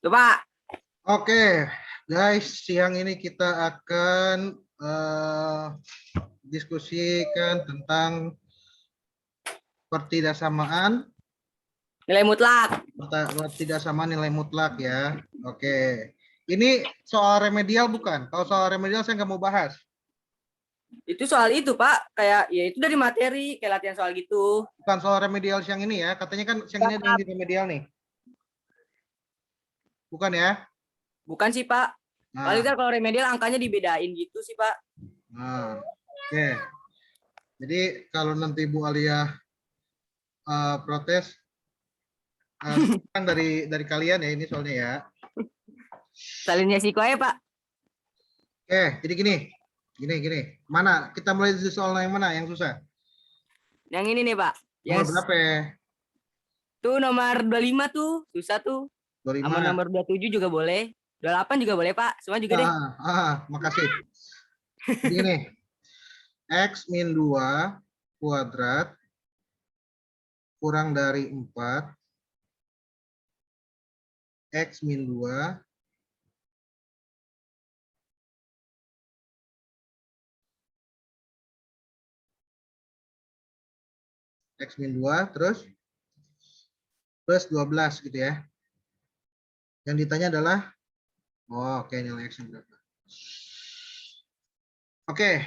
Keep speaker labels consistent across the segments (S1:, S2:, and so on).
S1: Coba.
S2: Oke, guys, siang ini kita akan diskusikan tentang pertidaksamaan
S1: Nilai mutlak.
S2: pertidaksamaan nilai mutlak ya. Oke, ini soal remedial bukan? Kalau soal remedial saya nggak mau bahas.
S1: Itu soal itu, Pak. Kayak ya itu dari materi, kayak latihan soal gitu.
S2: Bukan soal remedial siang ini ya. Katanya kan siang ini ada yang di remedial nih. Bukan ya?
S1: Bukan sih, Pak. Paling
S2: Nah,
S1: kalau remedial angkanya dibedain gitu sih, Pak.
S2: oke. Jadi kalau nanti Bu Alia protes, kan dari kalian ya ini soalnya ya.
S1: Salinnya sih aja, Pak.
S2: Jadi gini. Mana? Kita mulai dari soal yang mana? Yang susah?
S1: Yang ini nih, Pak.
S2: Nomor
S1: Yang
S2: berapa ya?
S1: tuh nomor 25 tuh, susah tuh. Sama
S2: 25.
S1: nomor 27 juga boleh. 28 juga boleh, Pak. Semua juga deh.
S2: Makasih. Jadi gini, X min 2 kuadrat kurang dari 4, X min 2 X min 2 terus plus 12 gitu ya. Yang ditanya adalah, oke, nilai X berapa? Oke,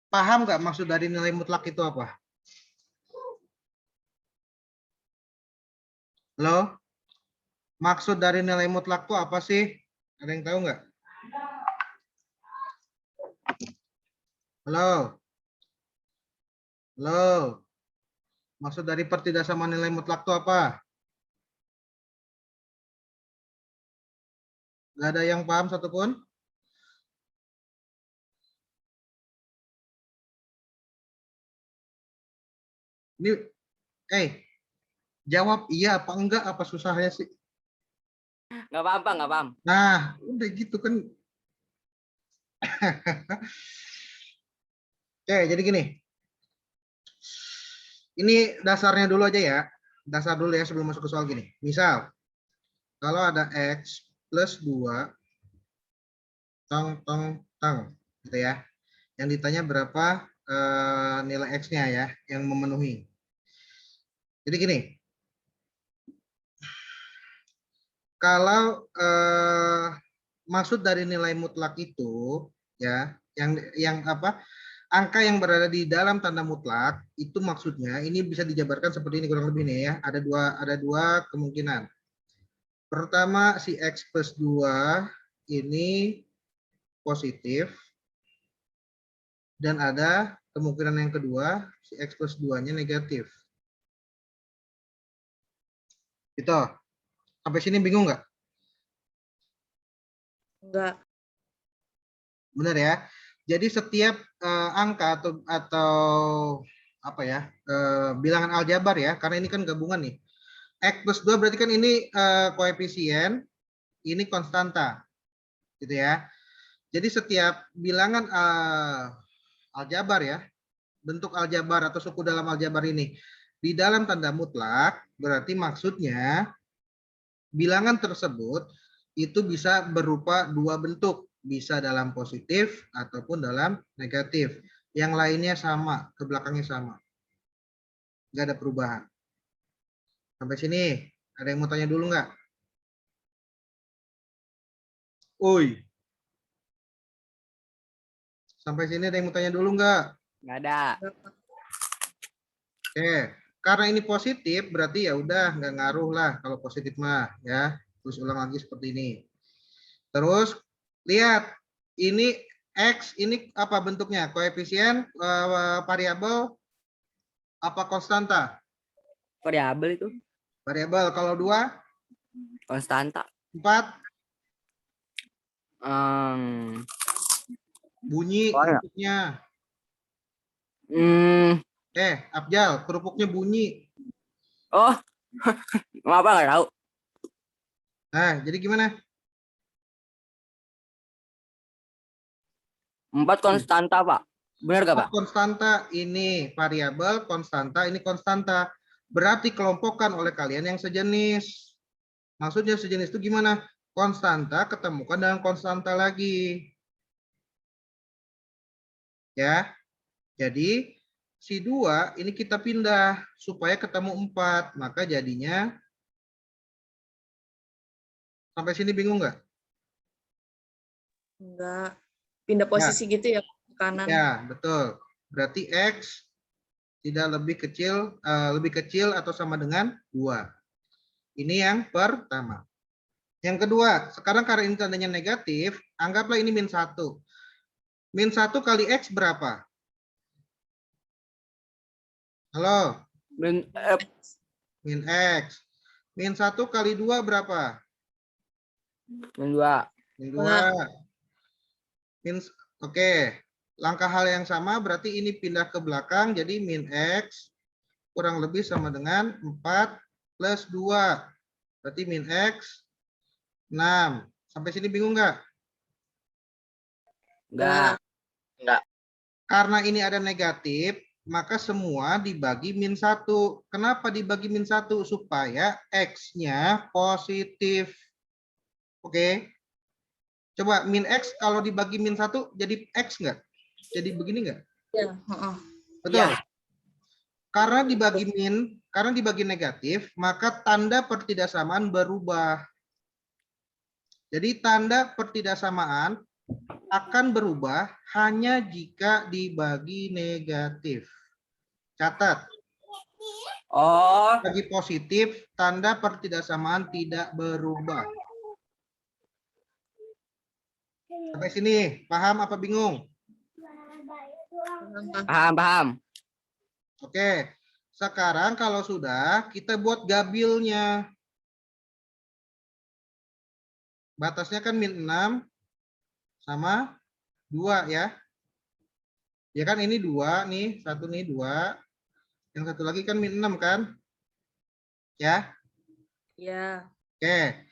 S2: paham nggak maksud dari nilai mutlak itu apa? Halo? Maksud dari nilai mutlak itu apa sih? Ada yang tahu nggak? Halo? Halo? Maksud dari pertidaksamaan nilai mutlak itu apa? Nggak ada yang paham satupun? Ini, jawab iya apa enggak, apa susahnya sih?
S1: Nggak paham, Pak. Nggak paham.
S2: Nah, udah gitu kan. Oke, jadi gini. Ini dasarnya dulu aja ya. Dasar dulu ya sebelum masuk ke soal gini. Misal, kalau ada X plus 2, gitu ya. Yang ditanya berapa nilai X-nya ya, yang memenuhi. Jadi gini, kalau maksud dari nilai mutlak itu ya, yang apa? Angka yang berada di dalam tanda mutlak itu maksudnya ini bisa dijabarkan seperti ini kurang lebih nih ya. Ada dua kemungkinan. Pertama, si X plus 2 ini positif. Dan ada kemungkinan yang kedua, si X plus 2-nya negatif. Gitu. Sampai sini bingung nggak?
S3: Enggak.
S2: Benar ya. Jadi setiap angka atau apa ya, bilangan aljabar ya, karena ini kan gabungan nih. X plus 2 berarti kan ini koefisien, ini konstanta. Gitu ya. Jadi setiap bilangan aljabar ya, bentuk aljabar atau suku dalam aljabar ini di dalam tanda mutlak, berarti maksudnya bilangan tersebut itu bisa berupa dua bentuk, bisa dalam positif ataupun dalam negatif. Yang lainnya sama, ke belakangnya sama. Nggak ada perubahan. Sampai sini, ada yang mau tanya dulu nggak? Oi. Sampai sini ada yang mau tanya dulu nggak?
S1: Nggak ada.
S2: Oke, karena ini positif berarti ya udah nggak ngaruh lah kalau positif mah ya. Terus ulang lagi seperti ini. Terus lihat ini X ini apa bentuknya? Koefisien, variabel, apa konstanta?
S1: Variabel itu.
S2: Variabel. Kalau 2,
S1: Konstanta.
S2: 4, bunyi
S1: Oh, ya.
S2: kerupuknya. Abjal, kerupuknya bunyi.
S1: Oh, apa nggak tahu.
S2: Nah, jadi gimana?
S1: 4 konstanta, Pak. Benar gak, Pak?
S2: Konstanta ini variabel, konstanta ini konstanta. Berarti kelompokan oleh kalian yang sejenis. Maksudnya sejenis itu gimana? Konstanta ketemukan dengan konstanta lagi. Ya. Jadi si 2 ini kita pindah supaya ketemu 4. Maka jadinya sampai sini bingung nggak?
S3: Enggak. Pindah
S2: Ya,
S3: posisi gitu ya ke kanan.
S2: ya, betul. Berarti X tidak lebih kecil atau sama dengan 2. Ini yang pertama. Yang kedua, sekarang karena ini tandanya negatif, anggaplah ini min 1. Min 1 kali X berapa? Halo?
S1: Min,
S2: Min X. Min 1 kali 2 berapa?
S1: min 2.
S2: Min 2. Oke. Langkah hal yang sama berarti ini pindah ke belakang, jadi min X kurang lebih sama dengan 4 plus 2. Berarti min X 6. Sampai sini bingung nggak?
S1: Enggak.
S2: Karena ini ada negatif, maka semua dibagi min 1. Kenapa dibagi min 1? Supaya X-nya positif. Oke. Coba min X kalau dibagi min 1 jadi X nggak? Jadi begini nggak?
S3: Ya.
S2: Betul.
S1: Ya.
S2: Karena dibagi negatif, maka tanda pertidaksamaan berubah. Jadi tanda pertidaksamaan akan berubah hanya jika dibagi negatif. Catat.
S1: Oh,
S2: Bagi positif, tanda pertidaksamaan tidak berubah. Sampai sini, paham apa bingung?
S1: paham.
S2: Oke, sekarang kalau sudah, kita buat gabilnya. Batasnya kan min 6 sama 2 ya. Ya kan ini 2 nih, satu nih 2. Yang satu lagi kan min 6 kan? Ya.
S3: Ya.
S2: Oke.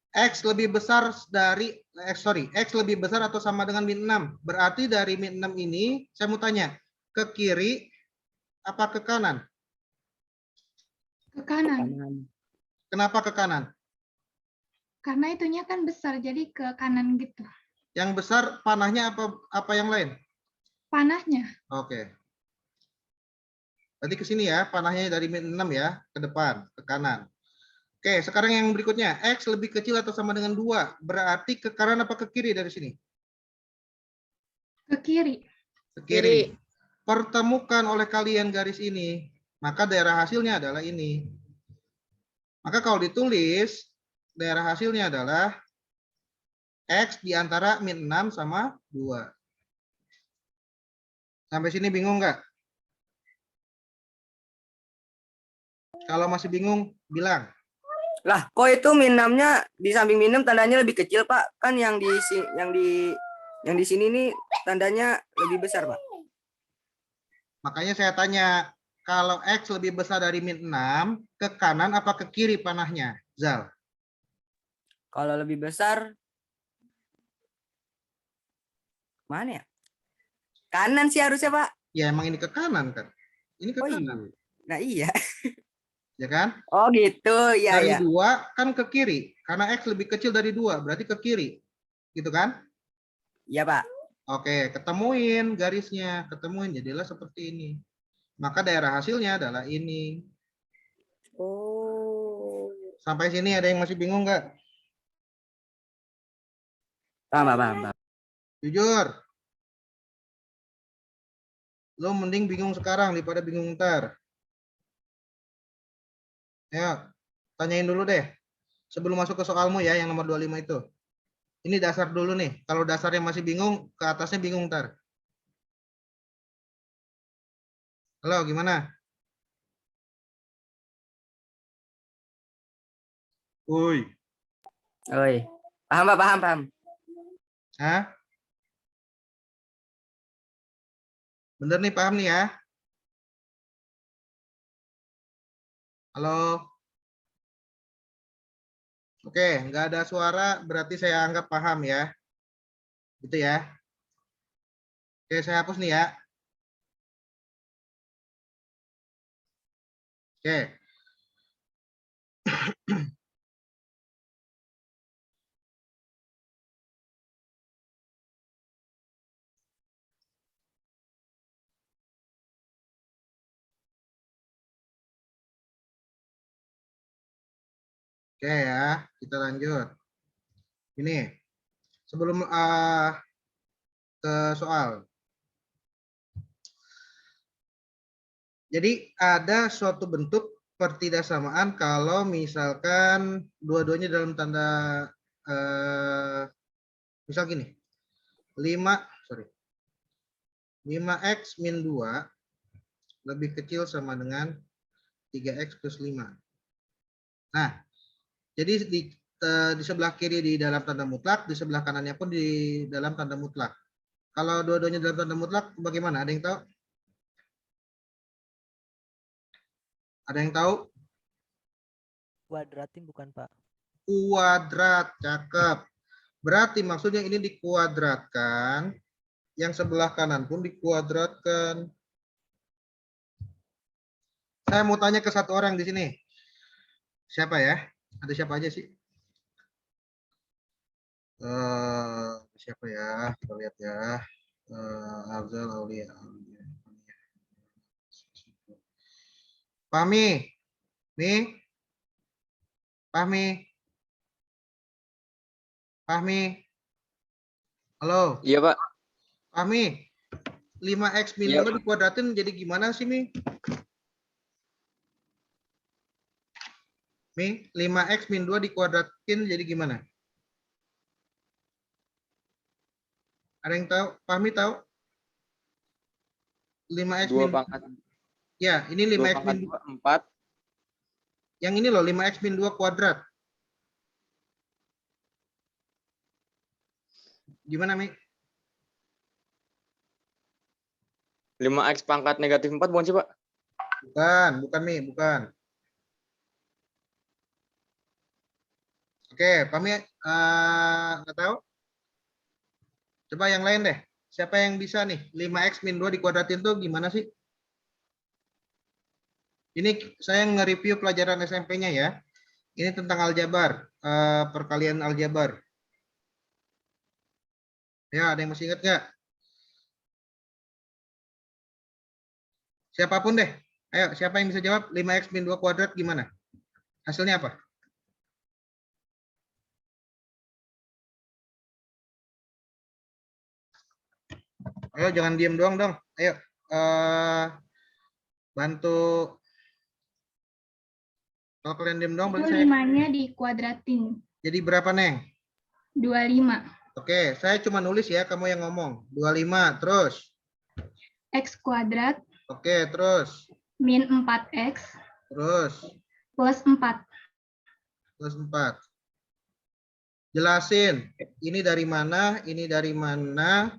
S2: X lebih besar X lebih besar atau sama dengan min 6. Berarti dari min 6 ini, saya mau tanya, ke kiri apa ke kanan?
S4: Ke kanan.
S2: Kenapa ke kanan?
S4: Karena itunya kan besar, jadi ke kanan gitu.
S2: Yang besar panahnya apa yang lain?
S4: Panahnya.
S2: Oke. Berarti ke sini ya, panahnya dari min 6 ya, ke depan, ke kanan. Oke, sekarang yang berikutnya. X lebih kecil atau sama dengan 2. Berarti ke kanan apa ke kiri dari sini?
S4: Ke kiri.
S2: Ke kiri. Pertemukan oleh kalian garis ini. Maka daerah hasilnya adalah ini. Maka kalau ditulis, daerah hasilnya adalah X di antara min 6 sama 2. Sampai sini bingung nggak? Kalau masih bingung, bilang.
S1: Lah, kok itu min 6-nya di samping min 6 tandanya lebih kecil, Pak? Kan yang di sini nih tandanya lebih besar, Pak.
S2: Makanya saya tanya, kalau X lebih besar dari min 6, ke kanan apa ke kiri panahnya? Zal.
S1: Kalau lebih besar mana ya? Kanan sih harusnya, Pak.
S2: Ya emang ini ke kanan kan? Ini ke
S1: Oh iya.
S2: kanan.
S1: Nah, iya.
S2: Ya kan?
S1: Oh gitu, ya
S2: Dari
S1: ya.
S2: 2 kan ke kiri. Karena X lebih kecil dari 2, berarti ke kiri. Gitu kan?
S1: Iya, Pak.
S2: Oke, ketemuin garisnya. Ketemuin, jadilah seperti ini. Maka daerah hasilnya adalah ini.
S1: Oh.
S2: Sampai sini ada yang masih bingung nggak?
S1: Paham.
S2: Jujur. Lo mending bingung sekarang daripada bingung ntar. Ya, tanyain dulu deh. Sebelum masuk ke soalmu ya, yang nomor 25 itu. Ini dasar dulu nih. Kalau dasarnya masih bingung, ke atasnya bingung ntar. Halo, gimana? Woi.
S1: Oi. Paham, Pak, paham.
S2: Hah? Bener nih, paham nih ya? Halo? Oke, nggak ada suara, berarti saya anggap paham ya. Gitu ya. Oke, saya hapus nih ya. Oke. Oke ya, kita lanjut. Ini sebelum ke soal. Jadi ada suatu bentuk pertidaksamaan kalau misalkan dua-duanya dalam tanda misal gini. 5x min 2 lebih kecil sama dengan 3x plus 5. Nah, jadi di sebelah kiri di dalam tanda mutlak, di sebelah kanannya pun di dalam tanda mutlak. Kalau dua-duanya dalam tanda mutlak, bagaimana? Ada yang tahu? Ada yang tahu?
S5: Kuadratin bukan, Pak?
S2: Kuadrat, cakep. Berarti maksudnya ini dikuadratkan, yang sebelah kanan pun dikuadratkan. Saya mau tanya ke satu orang di sini. Siapa ya? Ada siapa aja sih? Siapa ya? Kita lihat ya. Afzal Aulia. Fahmi. Nih. Fahmi. Fahmi. Halo.
S6: Iya, Pak.
S2: Fahmi. 5x min
S6: Iya,
S2: 2 dikuadratin jadi gimana sih, Mi? Mi, 5x min 2 dikuadratin jadi gimana? Ada yang tahu? Fahmi tahu? 5x
S6: 2
S2: min
S6: pangkat
S2: ya, ini
S6: 2
S2: 5x
S6: pangkat
S2: min
S6: 2, 4.
S2: yang ini loh, 5x min 2 kuadrat. Gimana, Mi?
S6: 5x pangkat negatif 4 bukan sih, Pak?
S2: Bukan, Mi, bukan. Oke, Fahmi nggak tahu? Coba yang lain deh. Siapa yang bisa nih? 5x min 2 dikuadratin tuh gimana sih? Ini saya nge-review pelajaran SMP-nya ya. Ini tentang aljabar, perkalian aljabar. Ya, ada yang masih ingat nggak? Siapapun deh. Ayo, siapa yang bisa jawab 5x min 2 kuadrat gimana? Hasilnya apa? Ayo, jangan diem doang dong. Ayo, bantu. Kalau kalian diem doang,
S4: Itu
S2: berarti saya.
S4: 5-nya dikuadratin.
S2: Jadi berapa, Neng?
S4: 25.
S2: Oke, saya cuma nulis ya, kamu yang ngomong. 25, terus.
S4: X kuadrat
S2: Oke, terus.
S4: min 4X
S2: Terus.
S4: plus 4.
S2: Plus 4. Jelasin. Ini dari mana, ini dari mana.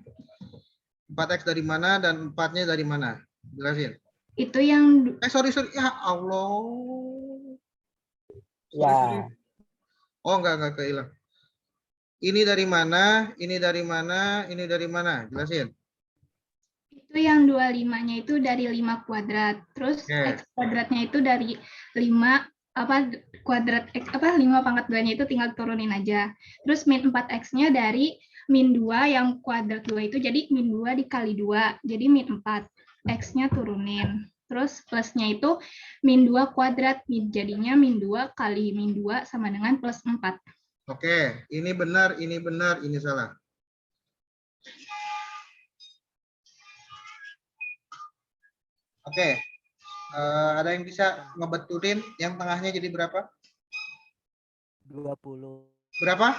S2: 4X dari mana, dan 4-nya dari mana. Jelasin.
S4: Itu yang
S2: Sorry. Ya Allah.
S5: Ya.
S2: Oh, enggak kehilang. Ini dari mana, ini dari mana, ini dari mana. Jelasin.
S4: itu yang 25-nya itu dari 5 kuadrat. Terus
S2: Oke.
S4: X kuadratnya itu dari 5 kuadrat X 5 pangkat 2-nya itu tinggal turunin aja. Terus min 4X-nya dari min 2 yang kuadrat 2 itu jadi min 2 dikali 2. Jadi min 4. X-nya turunin. Terus plusnya itu min 2 kuadrat. Jadinya min 2 kali min 2 sama dengan plus 4.
S2: Oke, ini benar, ini salah. Oke, ada yang bisa ngebetulin yang tengahnya jadi berapa?
S5: 20.
S2: Berapa?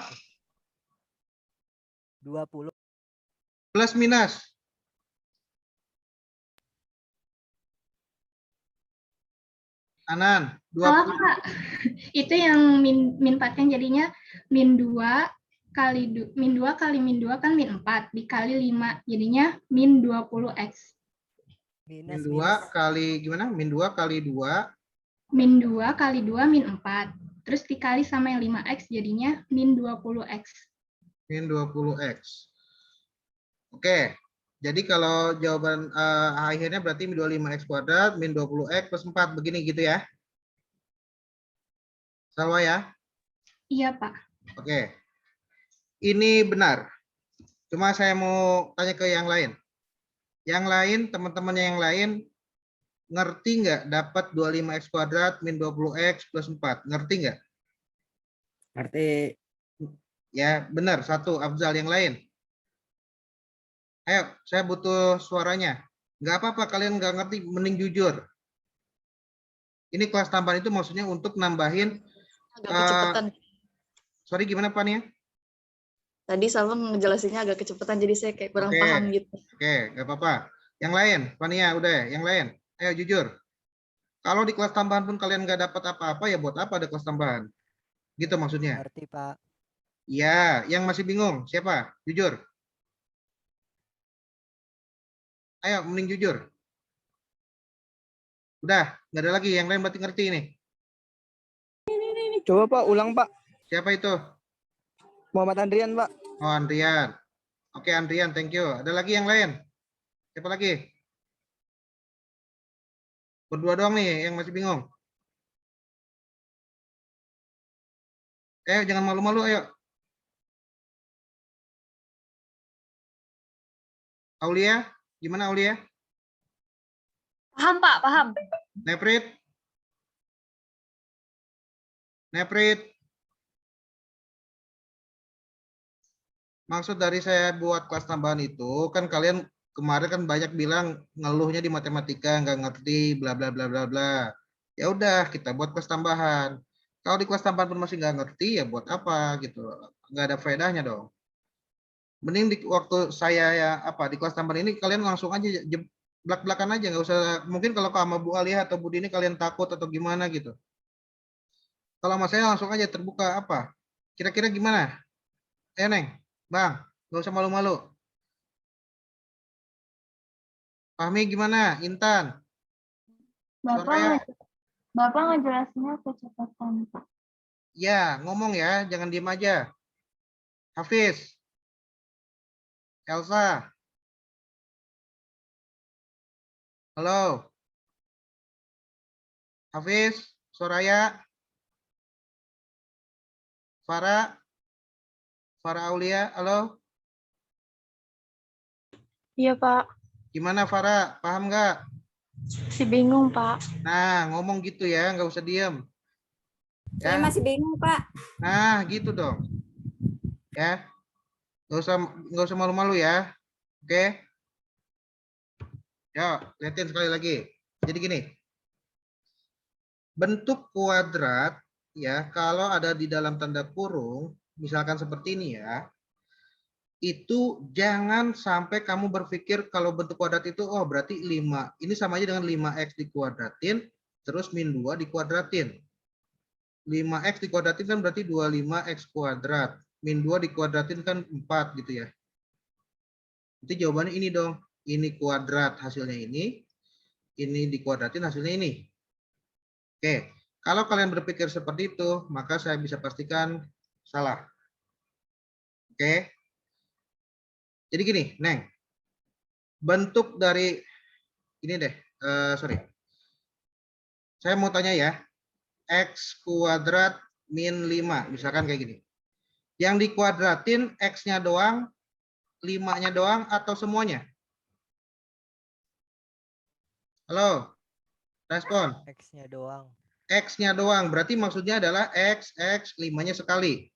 S5: 20.
S2: Plus minus? Kanan,
S4: Salah,
S2: 20.
S4: Kak. Itu yang min 4-nya jadinya min 2 kali min 2 kali min 2 kan min 4 dikali 5 jadinya min 20x.
S2: Min 2 kali gimana? Min 2 kali 2.
S4: Min 2 kali 2 min 4. Terus dikali sama yang 5x jadinya min 20x.
S2: Min 20x. Oke. Jadi kalau jawaban akhirnya berarti min 25x kuadrat min 20x plus 4 begini gitu ya. Salah ya?
S4: Iya, Pak.
S2: Oke. Ini benar. Cuma saya mau tanya ke yang lain. Yang lain, teman-temannya yang lain ngerti nggak dapat 25x kuadrat min 20x plus 4? Ngerti nggak?
S1: Berarti
S2: Ya, benar. Satu, Afzal. Yang lain. Ayo, saya butuh suaranya. Nggak apa-apa, kalian nggak ngerti, mending jujur. Ini kelas tambahan itu maksudnya untuk nambahin,
S3: Agak kecepatan.
S2: sorry gimana Pak Nia?
S3: Tadi Salma ngejelasinnya agak kecepatan, jadi saya kayak kurang
S2: Oke.
S3: paham gitu.
S2: Oke, nggak apa-apa. Yang lain, Fania, udah. Yang lain, ayo jujur. Kalau di kelas tambahan pun kalian nggak dapat apa-apa, ya buat apa ada kelas tambahan? Gitu maksudnya.
S5: Ngerti, Pak.
S2: Ya, yang masih bingung, siapa? Jujur. Ayo, mending jujur. Udah, nggak ada lagi. Yang lain berarti ngerti nih.
S1: coba Pak ulang Pak.
S2: Siapa itu?
S1: Muhammad Andrian Pak.
S2: Oh, Andrian. Oke, Andrian, thank you. Ada lagi yang lain? Siapa lagi? Berdua doang nih yang masih bingung. Jangan malu-malu, ayo. Aulia, gimana Aulia?
S7: Paham, Pak, paham.
S2: Neprit? Neprit? Maksud dari saya buat kelas tambahan itu, kan kalian kemarin kan banyak bilang ngeluhnya di matematika, nggak ngerti, bla bla bla bla bla. Ya udah, kita buat kelas tambahan. Kalau di kelas tambahan pun masih nggak ngerti, ya buat apa gitu. Nggak ada faedahnya dong. Mending di waktu saya ya di kelas tambahan ini kalian langsung aja belak-belakan aja, nggak usah. Mungkin kalau sama Bu Alia atau Bu Dini kalian takut atau gimana gitu. Kalau sama saya langsung aja terbuka apa? Kira-kira gimana? Neng, Bang, nggak usah malu-malu. Fahmi gimana? Intan? Soraya?
S7: Bapak ngejelasinnya kecepatan, Pak.
S2: Ya, ngomong ya, jangan diem aja. Hafiz? Elsa? Halo? Hafiz? Soraya? Farah? Farah Aulia? Halo?
S7: Iya, Pak.
S2: Gimana Farah? Paham nggak?
S7: Si bingung, Pak.
S2: Nah, ngomong gitu ya, nggak usah diem.
S8: Saya
S2: Ya,
S8: masih bingung, Pak.
S2: nah gitu dong. Ya, nggak usah malu-malu ya. Oke? Ya, lihatin sekali lagi. Jadi gini, bentuk kuadrat ya, kalau ada di dalam tanda kurung, misalkan seperti ini ya, itu jangan sampai kamu berpikir kalau bentuk kuadrat itu, oh berarti 5. Ini sama aja dengan 5x dikuadratin, terus min 2 dikuadratin. 5x dikuadratin kan berarti 25x kuadrat. Min 2 dikuadratin kan 4 gitu ya. Itu jawabannya ini dong. Ini kuadrat hasilnya ini dikuadratin hasilnya ini. Oke, kalau kalian berpikir seperti itu, maka saya bisa pastikan salah. Oke. Jadi gini, Neng. Bentuk dari ini deh, sorry. Saya mau tanya ya, x kuadrat min 5, misalkan kayak gini. Yang dikuadratin x-nya doang, 5-nya doang, atau semuanya? Halo, respon.
S5: X-nya doang.
S2: X-nya doang, berarti maksudnya adalah x, 5-nya sekali.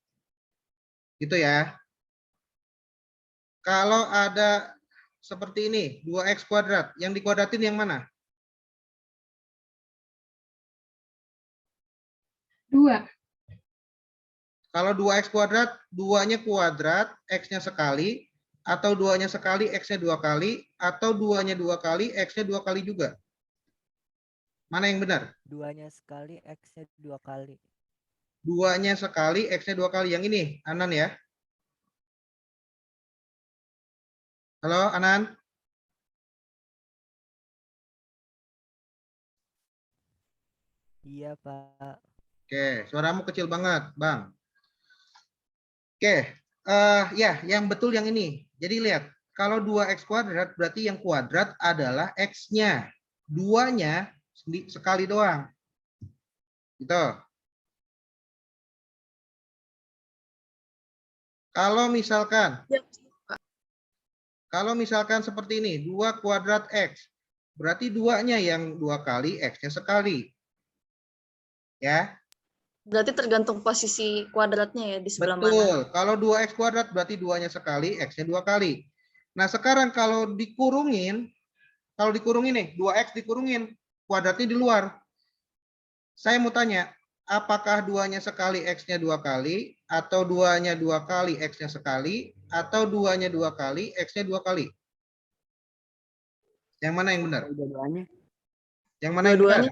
S2: Gitu ya. Kalau ada seperti ini, 2x kuadrat, yang dikuadratin yang mana?
S4: 2.
S2: Kalau 2x kuadrat, 2-nya kuadrat, x-nya sekali, atau 2-nya sekali, x-nya 2 kali, atau 2-nya 2 kali, x-nya 2 kali juga. Mana yang benar?
S5: 2-nya sekali, X-nya 2 kali.
S2: 2-nya sekali, x-nya 2 kali. Yang ini, Anan ya. Halo, Anan?
S5: Iya, Pak.
S2: Oke, suaramu kecil banget, Bang. Oke, ya, yang betul yang ini. Jadi lihat, kalau 2x kuadrat berarti yang kuadrat adalah x-nya. 2-nya sekali doang. Gitu. Kalau misalkan seperti ini, 2 kuadrat x, berarti 2-nya yang 2 kali, x-nya sekali. Ya.
S3: Berarti tergantung posisi kuadratnya ya di sebelah mana.
S2: Betul. Kalau 2x kuadrat berarti 2-nya sekali, x-nya 2 kali. Nah, sekarang kalau dikurungin nih, 2x dikurungin, kuadratnya di luar. Saya mau tanya, apakah 2-nya sekali, x-nya 2 kali, atau 2-nya 2 kali, x-nya sekali, atau 2-nya 2 kali, x-nya 2 kali? Yang mana yang benar?
S1: Dua-duanya.
S2: Yang mana yang benar?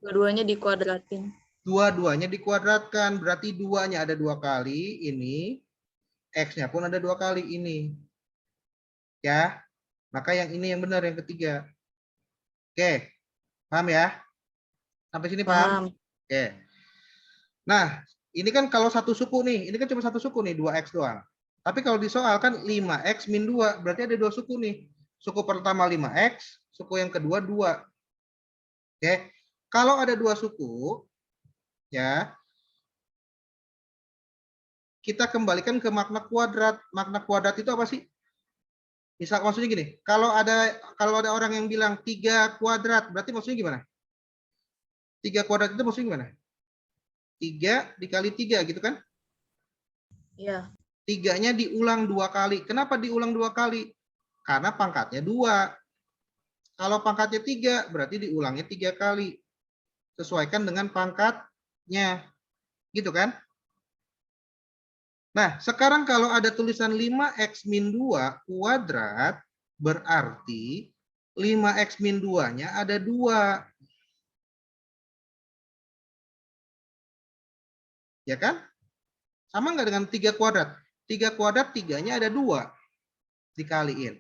S3: Dua-duanya dikuadratin.
S2: Dua-duanya dikuadratkan, berarti 2-nya ada 2 kali ini, x-nya pun ada 2 kali ini. Ya, maka yang ini yang benar, yang ketiga. Oke, paham ya? Sampai sini paham?
S3: Paham.
S2: Oke. Nah, ini kan kalau satu suku nih, ini kan cuma satu suku nih, 2x doang. Tapi kalau di soal kan 5x min 2, berarti ada 2 suku nih. Suku pertama 5x, suku yang kedua 2. Oke. Kalau ada 2 suku, ya, kita kembalikan ke makna kuadrat. Makna kuadrat itu apa sih? Misal maksudnya gini, kalau ada orang yang bilang 3 kuadrat, berarti maksudnya gimana? 3 kuadrat itu maksudnya gimana? 3 dikali 3 gitu kan?
S3: Iya.
S2: 3-nya diulang 2 kali. Kenapa diulang 2 kali? Karena pangkatnya 2. Kalau pangkatnya 3, berarti diulangnya 3 kali. Sesuaikan dengan pangkatnya. Gitu kan? Nah, sekarang kalau ada tulisan 5x min 2 kuadrat, berarti 5x min 2-nya ada 2. Ya kan? Sama nggak dengan 3 kuadrat? 3 kuadrat, 3-nya ada 2. Dikaliin.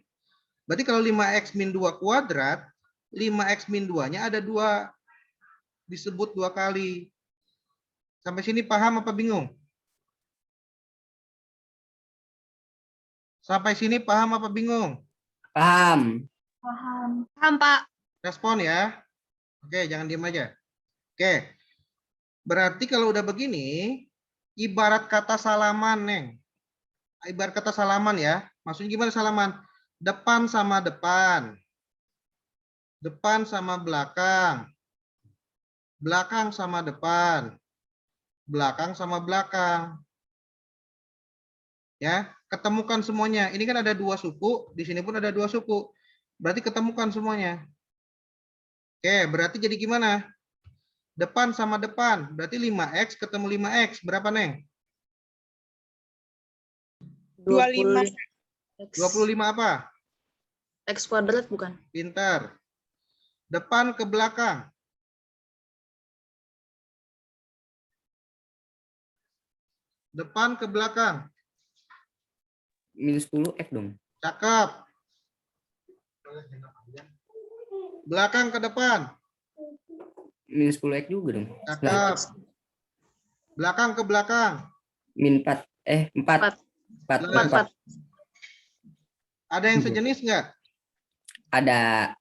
S2: Berarti kalau 5x min 2 kuadrat, 5x min 2-nya ada 2. Disebut 2 kali. Sampai sini paham apa bingung? Sampai sini paham apa bingung?
S1: Paham.
S7: Paham.
S4: Paham, Pak.
S2: Respon ya. Oke, jangan diam aja. Oke. Berarti kalau udah begini, ibarat kata salaman, Neng. Ibarat kata salaman ya. Maksudnya gimana salaman? Depan sama depan. Depan sama belakang. Belakang sama depan. Belakang sama belakang. Ya, ketemukan semuanya. Ini kan ada 2 suku, di sini pun ada 2 suku. Berarti ketemukan semuanya. Oke, berarti jadi gimana? Depan sama depan, berarti 5x ketemu 5x. Berapa, Neng?
S3: 25.
S2: 25 apa?
S3: X kuadrat bukan?
S2: Pintar. Depan ke belakang. Depan ke belakang.
S1: Minus 10x dong.
S2: Cakep. Belakang ke depan.
S1: Minus 10x juga dong.
S2: Cakep. Belakang ke belakang.
S1: Min 4. 4. 4.
S2: Ada yang sejenis nggak?
S1: Ada.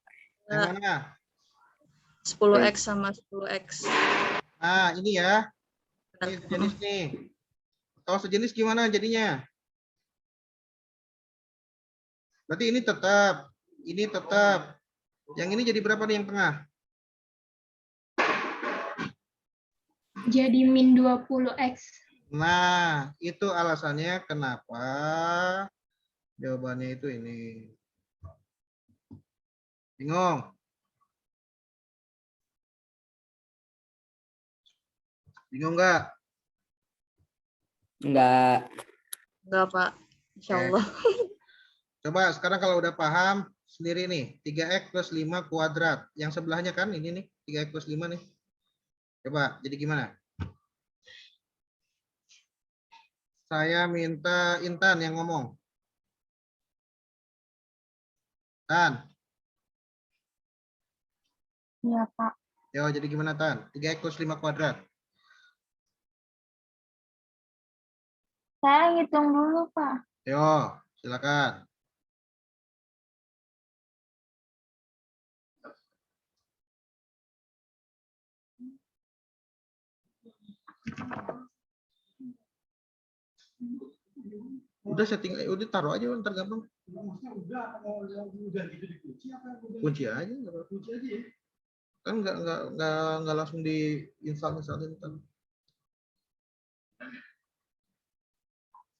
S2: Yang mana?
S3: 10x sama 10x.
S2: Nah, ini ya. Ini sejenis nih. Kalau sejenis gimana jadinya? Berarti ini tetap. Ini tetap. Yang ini jadi berapa nih yang tengah?
S4: Jadi min 20x.
S2: Nah, itu alasannya kenapa jawabannya itu ini. Bingung? Bingung nggak?
S1: Enggak.
S3: Enggak, Pak. Insya Allah.
S2: Coba sekarang kalau udah paham sendiri nih, 3x plus 5 kuadrat. Yang sebelahnya kan ini nih, 3x plus 5 nih. Coba, jadi gimana? Saya minta Intan yang ngomong. Tan,
S7: Iya, Pak.
S2: yo jadi gimana Tan? 3x plus 5 kuadrat.
S7: Saya ngitung dulu, Pak.
S2: Yo, silakan. Udah setting, udah taruh aja ntar gampang. Kunci aja, nggak apa-apa. Kan nggak langsung di install kan.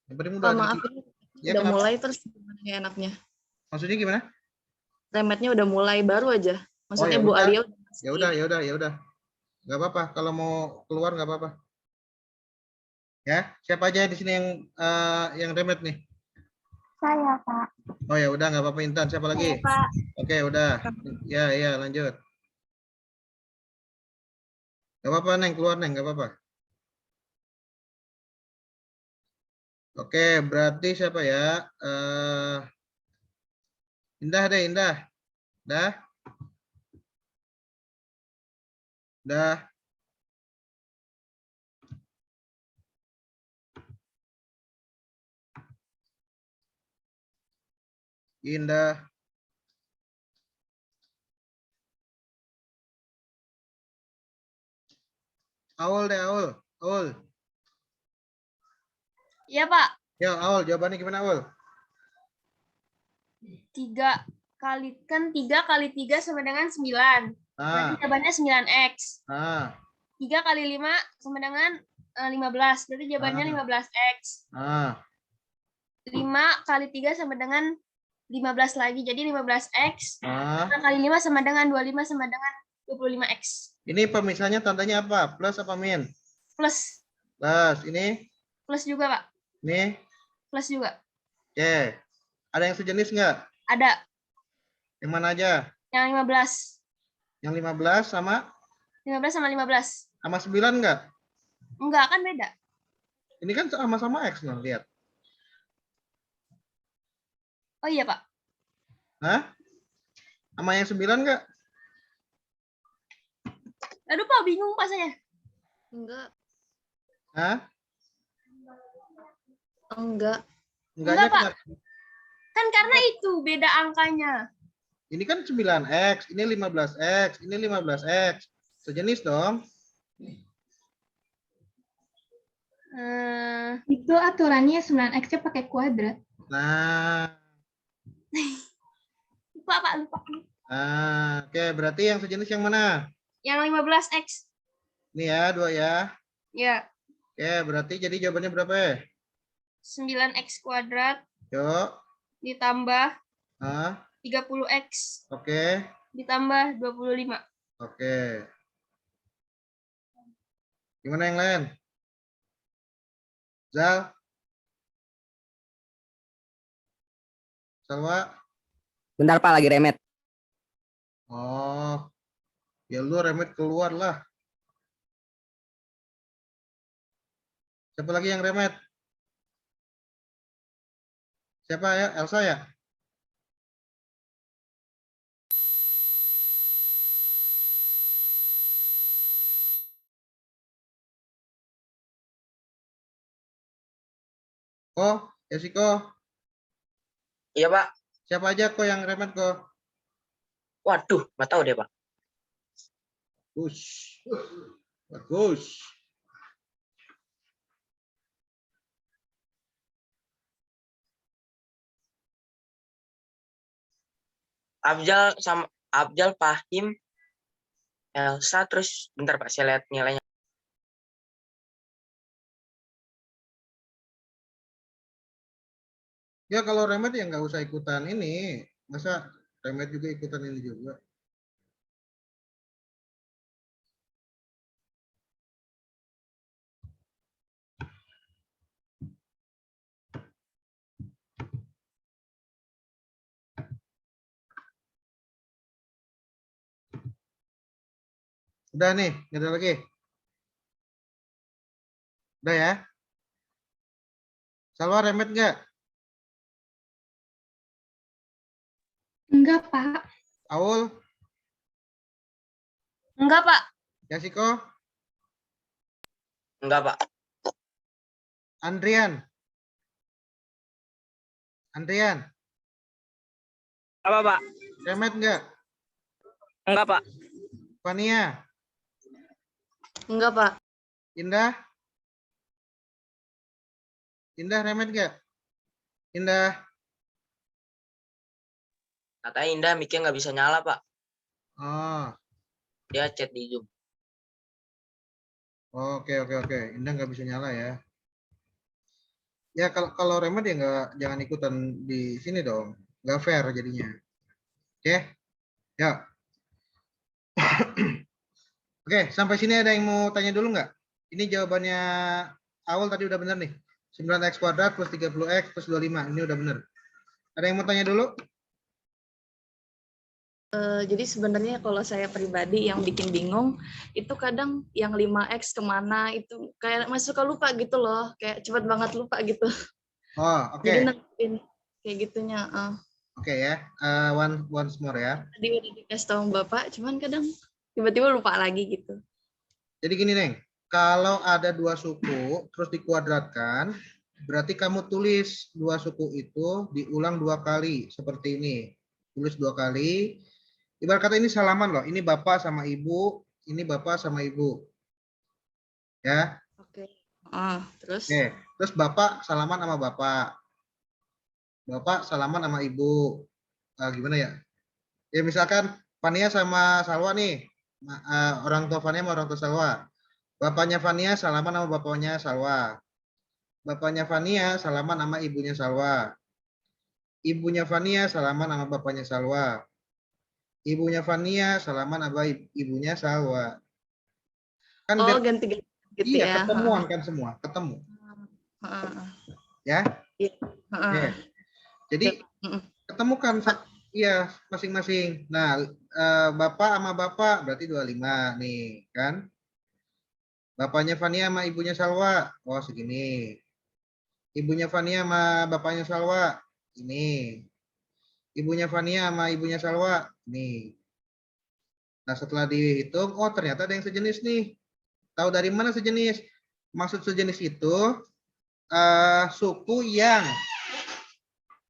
S2: Yang penting
S3: Pak,
S2: udah
S3: maaf
S2: di-
S3: ini
S2: Ya,
S3: udah
S2: kenapa?
S3: mulai terus gimana ya enaknya?
S2: Maksudnya gimana?
S3: Remetnya udah mulai baru aja.
S2: Oh,
S3: Maksudnya
S2: ya
S3: Bu
S2: udah.
S3: Alia udah
S2: Ya
S3: ngasih.
S2: udah, ya udah, ya udah. Nggak apa-apa. Kalau mau keluar nggak apa-apa. Ya, siapa aja di sini yang remet nih?
S7: Saya, Pak.
S2: Oh ya udah, nggak apa-apa Intan. Siapa lagi?
S8: Saya, Pak.
S2: Oke, udah. Ya, lanjut. Nggak apa-apa, Neng. Keluar, Neng. Nggak apa-apa. Oke, berarti siapa ya? Indah deh, Indah. Dah. Dah. Indah. Aul deh, Aul. Aul.
S8: Iya, Pak.
S2: Ya, Aul. Jawabannya gimana, Aul?
S8: 3 kali 3 sama dengan 9. Berarti
S2: Ah,
S8: jawabannya 9X.
S2: ah,
S8: 3 kali 5 sama dengan 15. Berarti jawabannya 15X.
S2: ah.
S8: 5 kali 3 sama dengan 15 lagi. Jadi 15X.
S2: Ah.
S8: 5 kali 5 sama dengan 25 sama dengan 25X.
S2: Ini pemisahnya tandanya apa? Plus apa min?
S8: Plus.
S2: Plus. Ini?
S8: Plus juga, Pak.
S2: Ini?
S8: Plus juga.
S2: Oke. Ada yang sejenis nggak?
S8: Ada.
S2: Yang mana aja?
S8: Yang 15.
S2: Yang 15 sama
S8: 15 sama 15.
S2: 9 nggak?
S8: Enggak, kan beda.
S2: Ini kan sama-sama X nih, lihat.
S8: Oh iya, Pak.
S2: Hah? Sama yang 9 nggak?
S8: Aduh, Pak, bingung Pak saya.
S3: Enggak,
S2: Hah?
S3: enggak.
S2: Enggaknya
S8: Enggak, Pak.
S2: kenapa?
S8: Kan karena itu beda angkanya.
S2: Ini kan 9X, ini 15X, ini 15X. Sejenis dong.
S4: Itu aturannya 9X-nya pakai kuadrat.
S2: Nah,
S8: Lupa, Pak, lupa.
S2: oke, berarti yang sejenis yang mana?
S8: Yang 15X.
S2: Ini ya, 2 ya.
S8: Ya,
S2: Oke, berarti jadi jawabannya berapa ya?
S8: 9X kuadrat
S2: Yuk.
S8: ditambah
S2: Ah,
S8: 30X
S2: oke.
S8: ditambah 25.
S2: Oke. Gimana yang lain? Zal? Salwa?
S1: Bentar Pak, lagi remet.
S2: Oh, ya lu remet keluar lah. Siapa lagi yang remet? Siapa ya? Elsa ya? Oh, Yasiko.
S9: Iya, Pak.
S2: Siapa aja kok yang remet kok?
S9: Waduh, nggak tahu deh, Pak.
S2: Bagus. Bagus.
S9: Abjal, Fahim, Elsa, terus bentar Pak, saya lihat nilainya.
S2: Ya kalau remet ya nggak usah ikutan ini. Masa remet juga ikutan ini juga. Udah nih, nggak ada lagi. Udah ya. Salwa remet nggak?
S4: Enggak, Pak.
S2: Aul?
S8: Enggak, Pak.
S2: Yasiko?
S9: Enggak, Pak.
S2: Andrian? Andrian?
S6: Apa, Pak?
S2: Remet nggak?
S6: Enggak, Pak.
S2: Fania?
S3: Enggak, Pak.
S2: Indah? Indah remet nggak? Indah?
S9: Katanya Indah mic-nya nggak bisa nyala, Pak.
S2: Oh,
S9: Dia chat di Zoom.
S2: oke. Indah nggak bisa nyala ya. Ya kalau remote ya nggak, jangan ikutan di sini dong, nggak fair jadinya. Oke, ya. Oke, sampai sini ada yang mau tanya dulu nggak? Ini jawabannya awal tadi udah bener nih. 9x kuadrat plus 30x plus 25. Ini udah bener. Ada yang mau tanya dulu?
S3: Jadi sebenarnya kalau saya pribadi yang bikin bingung itu kadang yang 5x kemana itu kayak masih suka lupa gitu loh, kayak cepet banget lupa gitu.
S2: Oh, oke.
S3: Jadi nantiin kayak gitunya.
S2: Oke ya. Once more ya.
S3: Tadi udah dikasih tahu Bapak, cuman kadang tiba-tiba lupa lagi gitu.
S2: Jadi gini, Neng. Kalau ada dua suku terus dikuadratkan, berarti kamu tulis dua suku itu diulang 2 kali seperti ini. Tulis 2 kali. Ibarat kata ini salaman loh. Ini bapak sama ibu, ini bapak sama ibu. Ya.
S3: Oke. Terus?
S2: Oke. Terus bapak salaman sama bapak. Bapak salaman sama ibu. Gimana ya? Ya misalkan Fania sama Salwa nih. Orang tua Fania sama orang tua Salwa. Bapaknya Fania salaman sama bapaknya Salwa. Bapaknya Fania salaman sama ibunya Salwa. Ibunya Fania salaman sama bapaknya Salwa. Ibunya Fania salaman sama ibunya Salwa. Kan
S3: ganti-ganti gitu
S2: iya,
S3: ya.
S2: ketemuan kan semua, ketemu. Ya.
S3: Iya.
S2: Jadi ketemukan iya masing-masing. Nah, bapak sama bapak berarti 25 nih, kan? Bapaknya Fania sama ibunya Salwa, oh segini. Ibunya Fania sama bapaknya Salwa, ini. Ibunya Fania sama ibunya Salwa, ini. Nah, setelah dihitung, oh ternyata ada yang sejenis nih. Tahu dari mana sejenis? Maksud sejenis itu suku yang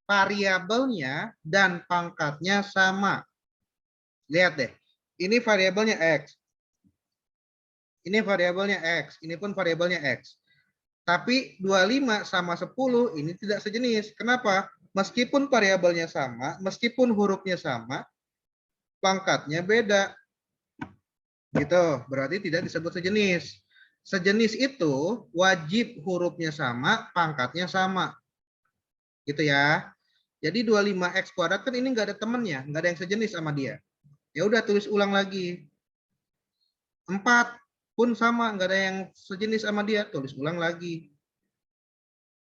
S2: variabelnya dan pangkatnya sama. Lihat deh, ini variabelnya X. Ini variabelnya X, ini pun variabelnya X. Tapi 25 sama 10 ini tidak sejenis. Kenapa? Meskipun variabelnya sama, meskipun hurufnya sama, pangkatnya beda. Gitu, berarti tidak disebut sejenis. Sejenis itu wajib hurufnya sama, pangkatnya sama. Gitu ya. Jadi 25x kuadrat kan ini nggak ada temennya, nggak ada yang sejenis sama dia. Ya udah tulis ulang lagi. 4 pun sama, nggak ada yang sejenis sama dia, tulis ulang lagi.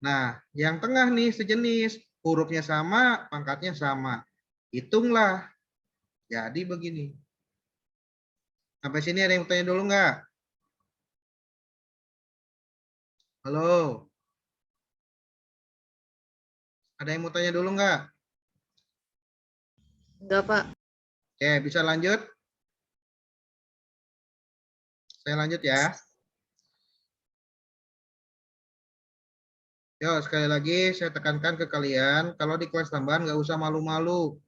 S2: Nah, yang tengah nih sejenis, hurufnya sama, pangkatnya sama. Hitunglah. Jadi begini. Sampai sini ada yang tanya dulu nggak? Halo? Ada yang mau tanya dulu nggak?
S3: Enggak, Pak.
S2: Oke, bisa lanjut? Saya lanjut ya. Yo, sekali lagi saya tekankan ke kalian, kalau di kelas tambahan nggak usah malu-malu.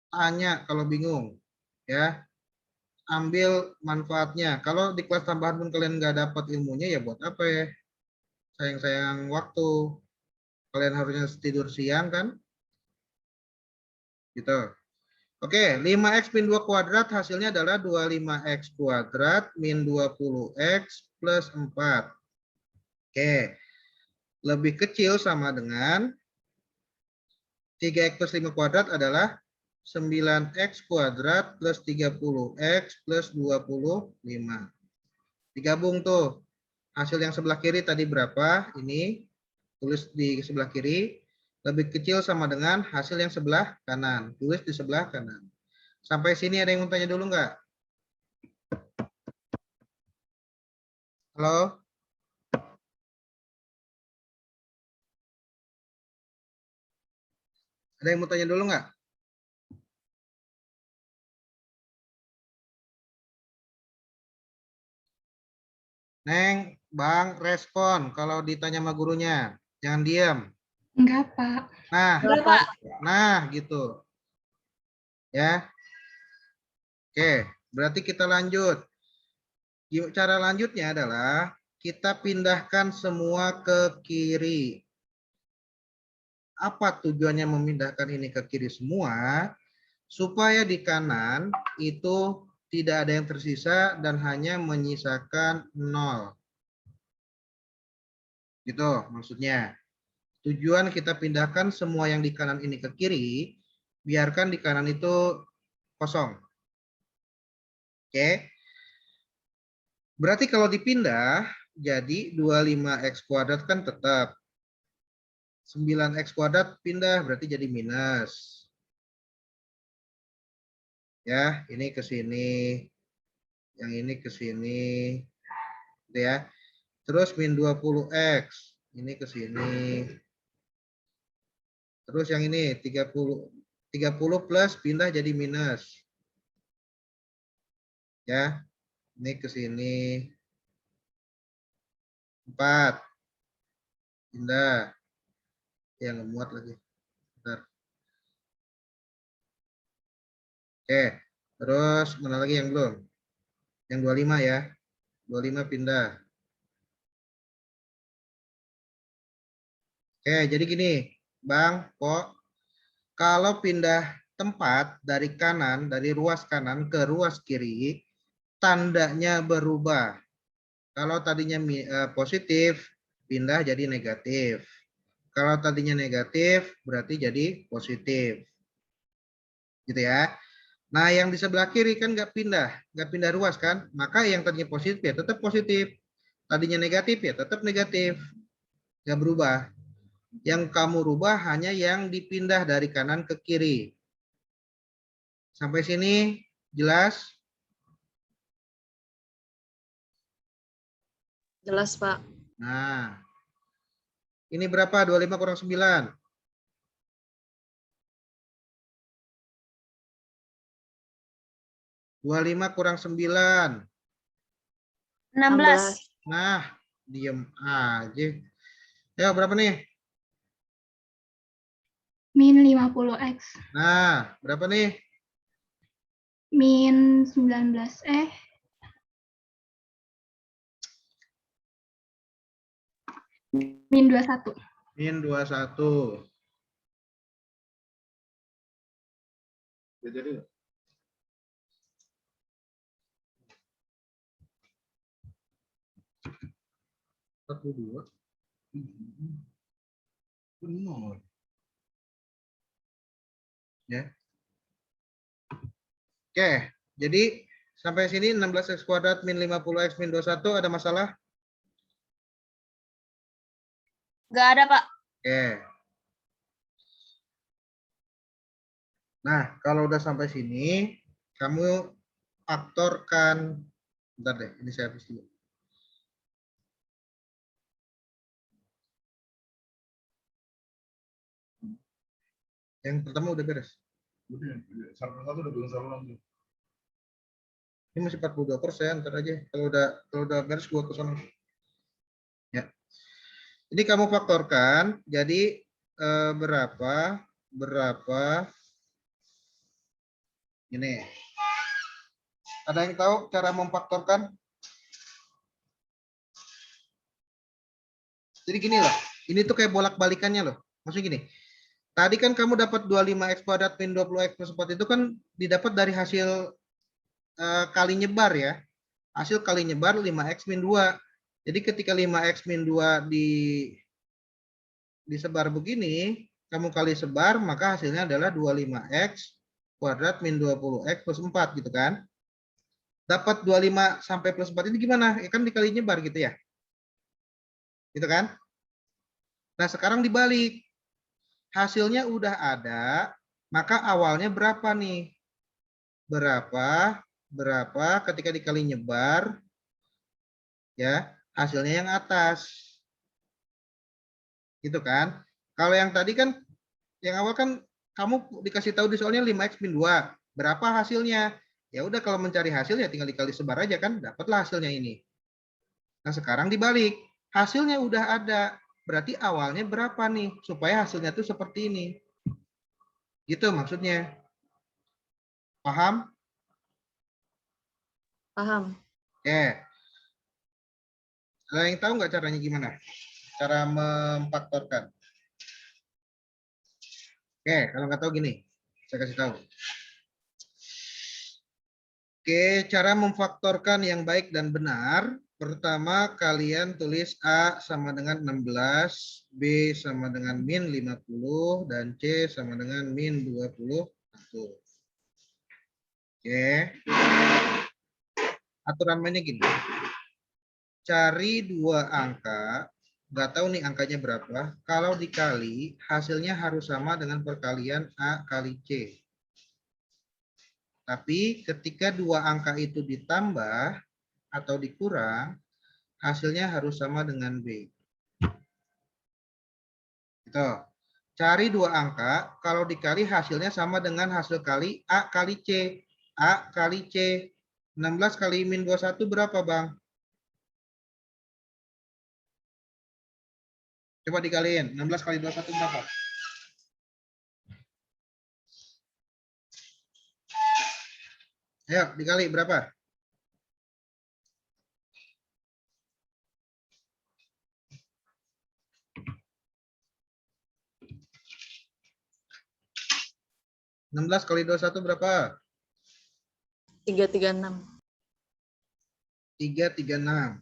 S2: Tanya kalau bingung. Ya. Ambil manfaatnya. Kalau di kelas tambahan pun kalian nggak dapat ilmunya, ya buat apa ya? Sayang-sayang waktu. Kalian harusnya tidur siang kan? Gitu. Oke, 5x min 2 kuadrat hasilnya adalah 25x kuadrat min 20x plus 4. Oke. Lebih kecil sama dengan 3x plus 5 kuadrat adalah 9x kuadrat plus 30x plus 25. Digabung tuh. Hasil yang sebelah kiri tadi berapa? Ini tulis di sebelah kiri. Lebih kecil sama dengan hasil yang sebelah kanan. Tulis di sebelah kanan. Sampai sini ada yang mau tanya dulu nggak? Halo? Ada yang mau tanya dulu nggak? Neng, Bang, respon kalau ditanya sama gurunya. Jangan diam.
S4: Enggak, Pak.
S2: Nah, gitu. Ya. Oke, berarti kita lanjut. Cara lanjutnya adalah kita pindahkan semua ke kiri. Apa tujuannya memindahkan ini ke kiri semua? Supaya di kanan itu tidak ada yang tersisa dan hanya menyisakan 0. Gitu maksudnya. Tujuan kita pindahkan semua yang di kanan ini ke kiri, biarkan di kanan itu kosong. Oke. Berarti kalau dipindah, jadi 25x kuadrat kan tetap. 9x kuadrat pindah, berarti jadi minus. Ya, ini ke sini. Yang ini ke sini. Gitu ya. Terus min 20x. Ini ke sini. Terus yang ini 30 plus pindah jadi minus. Ya. Ini ke sini. 4. Pindah. Yang muat lagi. Bentar. Oke. Terus mana lagi yang belum? Yang 25 ya. 25 pindah. Oke, jadi gini, Bang, kok kalau pindah tempat dari kanan, dari ruas kanan ke ruas kiri, tandanya berubah. Kalau tadinya positif, pindah jadi negatif. Kalau tadinya negatif, berarti jadi positif. Gitu ya. Nah, yang di sebelah kiri kan nggak pindah ruas kan? Maka yang tadinya positif ya tetap positif. Tadinya negatif ya tetap negatif. Nggak berubah. Yang kamu rubah hanya yang dipindah dari kanan ke kiri. Sampai sini jelas?
S3: Jelas, Pak.
S2: Nah, ini berapa? 25 kurang 9. 25 kurang 9.
S8: 16.
S2: Nah, diem aja. Ya, berapa nih?
S4: Min 50x.
S2: Nah, berapa nih?
S4: Min 19. Min 21.
S2: Min 21. Jadi 42. Benar. Ya. Oke, jadi sampai sini 16x kuadrat min 50x min 21 ada masalah?
S8: Nggak ada, Pak.
S2: Oke. Nah, kalau udah sampai sini, kamu faktorkan. Bentar deh, ini saya hapus dulu. Yang pertama udah beres. Ini masih 42%, ntar aja. Kalau udah beres gua ke sana. Ya. Ini kamu faktorkan, jadi berapa ini. Ada yang tahu cara memfaktorkan? Jadi gini loh, ini tuh kayak bolak-balikannya loh. Maksudnya gini, tadi kan kamu dapat 25x kuadrat min 20x plus 4 itu kan didapat dari hasil kali nyebar ya. Hasil kali nyebar 5x min 2. Jadi ketika 5x min 2 disebar begini, kamu kali sebar, maka hasilnya adalah 25x kuadrat min 20x plus 4 gitu kan. Dapat 25 sampai plus 4 ini gimana? Ya kan dikali nyebar gitu ya. Gitu kan? Nah, sekarang dibalik. Hasilnya udah ada, maka awalnya berapa nih? Berapa ketika dikali nyebar, ya hasilnya yang atas. Gitu kan? Kalau yang tadi kan, yang awal kan kamu dikasih tahu di soalnya 5x min 2. Berapa hasilnya? Ya udah kalau mencari hasil ya tinggal dikali sebar aja kan, dapatlah hasilnya ini. Nah sekarang dibalik, hasilnya udah ada, berarti awalnya berapa nih supaya hasilnya tuh seperti ini. Gitu maksudnya. Paham?
S3: Paham.
S2: Oke. Ada yang tahu nggak caranya gimana? Cara memfaktorkan. Oke, kalau nggak tahu gini, saya kasih tahu. Oke, cara memfaktorkan yang baik dan benar Pertama, kalian tulis A sama dengan 16, B sama dengan min 50, dan C sama dengan min 21. Oke. Aturan mainnya gini. Cari dua angka, nggak tahu nih angkanya berapa. Kalau dikali, hasilnya harus sama dengan perkalian A kali C. Tapi ketika dua angka itu ditambah atau dikurang, hasilnya harus sama dengan B. Gitu. Cari dua angka, kalau dikali hasilnya sama dengan hasil kali A kali C. A kali C. 16 kali min 21 berapa, Bang? Coba dikaliin. 16 kali 21 berapa? Ayo, dikali berapa? Enam belas kali 21 berapa?
S3: 336.
S2: 336.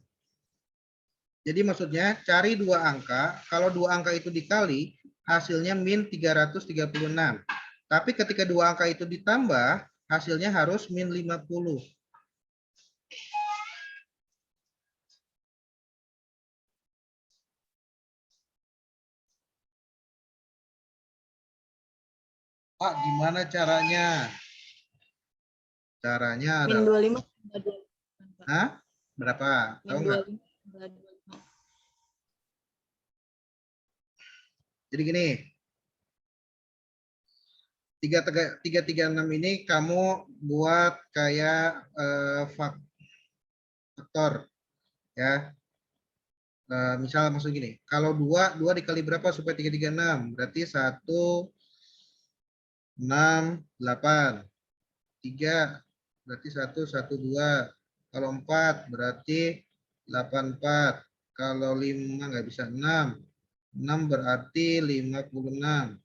S2: Jadi maksudnya cari dua angka, kalau dua angka itu dikali, hasilnya min 336. Tapi ketika dua angka itu ditambah, hasilnya harus min 50. Pak, gimana caranya? Caranya
S3: Min
S2: adalah
S3: 25 tambah 25.
S2: Hah? Berapa? Tahu
S3: Min
S2: nggak?
S3: 25 tambah 25.
S2: Jadi gini, 336 ini kamu buat kayak faktor ya. Misal maksud gini, kalau 2 dikali berapa supaya 336? Berarti 1, 6, 8. 3 berarti 1, 1, 2. Kalau 4 berarti 84. Kalau 5 nggak bisa 6. 6 berarti 56.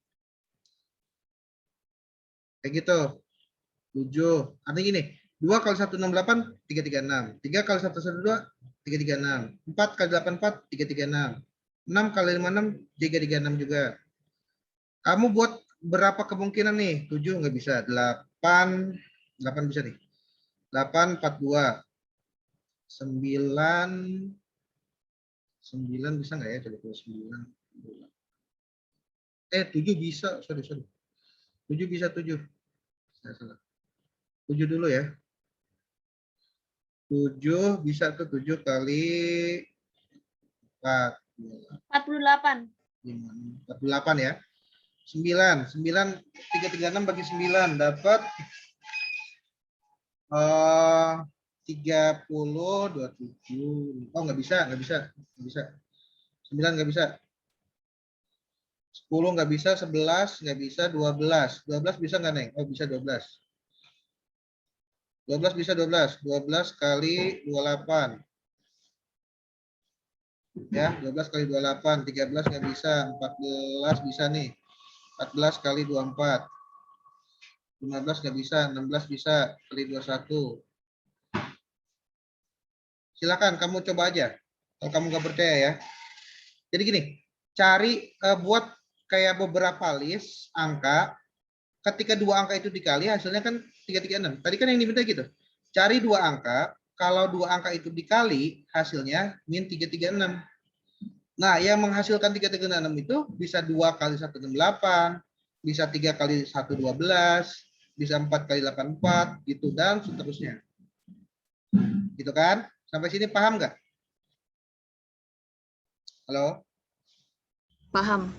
S2: Kayak gitu. 7. Artinya gini, 2 kali 168, 336. 3 kali 112, 336. 4 kali 84, 336. 6 kali 56, 336 juga. Kamu buat berapa kemungkinan nih? 7 nggak bisa. 8 bisa nih. 8, 42. 9 bisa nggak ya? Coba 9. 7 bisa. Sorry. 7 bisa 7. Saya salah. 7 dulu ya. 7 bisa tuh 7 kali 4.
S8: 48.
S2: 48 ya. 9. 336 bagi 9 dapat 30, 27. Oh, nggak bisa. 9 nggak bisa. 10 nggak bisa, 11 nggak bisa, 12. 12 bisa nggak, Neng? Oh, bisa 12. 12 bisa 12. 12 kali 28. Ya, 12 kali 28. 13 nggak bisa. 14 bisa nih. 14 kali 24. 15 nggak bisa. 16 bisa. Kali 21. Silakan kamu coba aja. Kalau kamu nggak percaya ya. Jadi gini, cari buat kayak beberapa list angka. Ketika dua angka itu dikali, hasilnya kan 336. Tadi kan yang diminta gitu. Cari dua angka. Kalau dua angka itu dikali, hasilnya min 336. Nah, yang menghasilkan 336 itu bisa 2 kali 168, bisa 3 kali 112, bisa 4 kali 84, gitu, dan seterusnya. Gitu kan? Sampai sini paham nggak? Halo?
S3: Paham.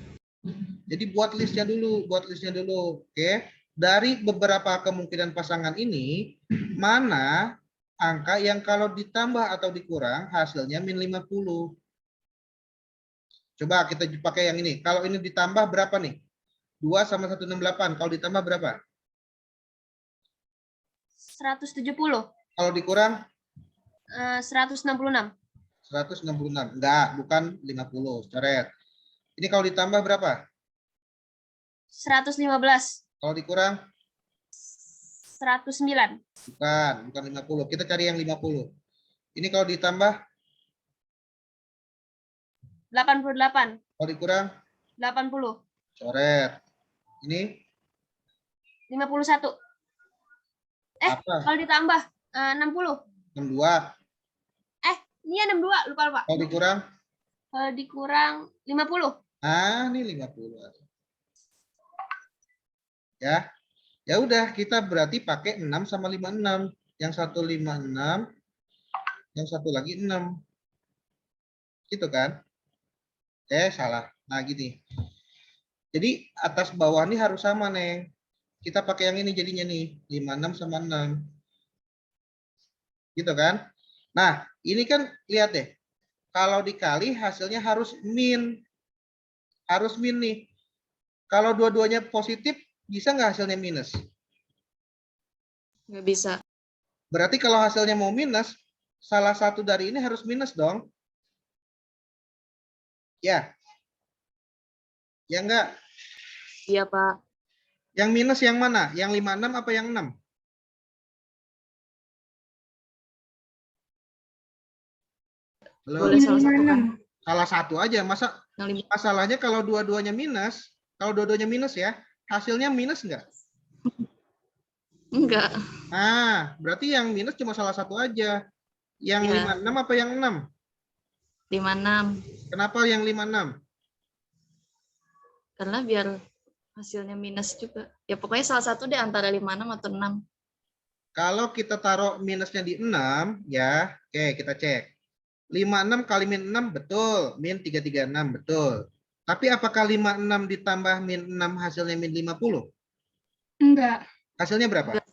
S2: Jadi buat listnya dulu. Oke? Dari beberapa kemungkinan pasangan ini, mana angka yang kalau ditambah atau dikurang, hasilnya min 50. Coba kita pakai yang ini. Kalau ini ditambah berapa nih? 2 sama 168. Kalau ditambah berapa?
S8: 170.
S2: Kalau dikurang?
S8: 166.
S2: 166. Enggak, bukan 50. Coret. Ini kalau ditambah berapa?
S8: 115.
S2: Kalau dikurang?
S8: 109.
S2: Bukan 50. Kita cari yang 50. Ini kalau ditambah?
S8: 88.
S2: Kalau dikurang
S8: 80.
S2: coret. Ini
S8: 51.
S2: apa?
S8: Kalau ditambah 60.
S2: 62.
S8: Ini 62, lupa.
S2: Kalau dikurang?
S8: Kalau dikurang 50.
S2: Ini 50. Ya. Ya udah, kita berarti pakai 6 sama 56. Yang satu 56, yang satu lagi 6. Gitu kan? Salah. Nah, gini. Jadi atas bawah ini harus sama, Neng. Kita pakai yang ini jadinya nih, 56 sama 6. Gitu kan? Nah, ini kan lihat deh. Kalau dikali hasilnya harus min. Harus min nih. Kalau dua-duanya positif, bisa nggak hasilnya minus?
S3: Nggak bisa.
S2: Berarti kalau hasilnya mau minus, salah satu dari ini harus minus dong. Ya. Ya enggak?
S3: Iya, Pak.
S2: Yang minus yang mana? Yang 56 apa yang 6? Halo?
S3: Boleh salah satu kan?
S2: Salah satu aja. Masalahnya kalau dua-duanya minus, ya, hasilnya minus enggak?
S3: Enggak.
S2: Nah, berarti yang minus cuma salah satu aja. Yang
S3: Ya.
S2: 56 apa yang 6?
S3: 56.
S2: Kenapa yang 56?
S3: Karena biar hasilnya minus juga. Ya pokoknya salah satu deh antara 56 atau 6.
S2: Kalau kita taruh minusnya di 6, ya, oke kita cek. 56 kali min 6, betul. Min 336, betul. Tapi apakah 56 ditambah min 6 hasilnya min 50?
S4: Enggak.
S2: Hasilnya berapa?
S3: Enggak.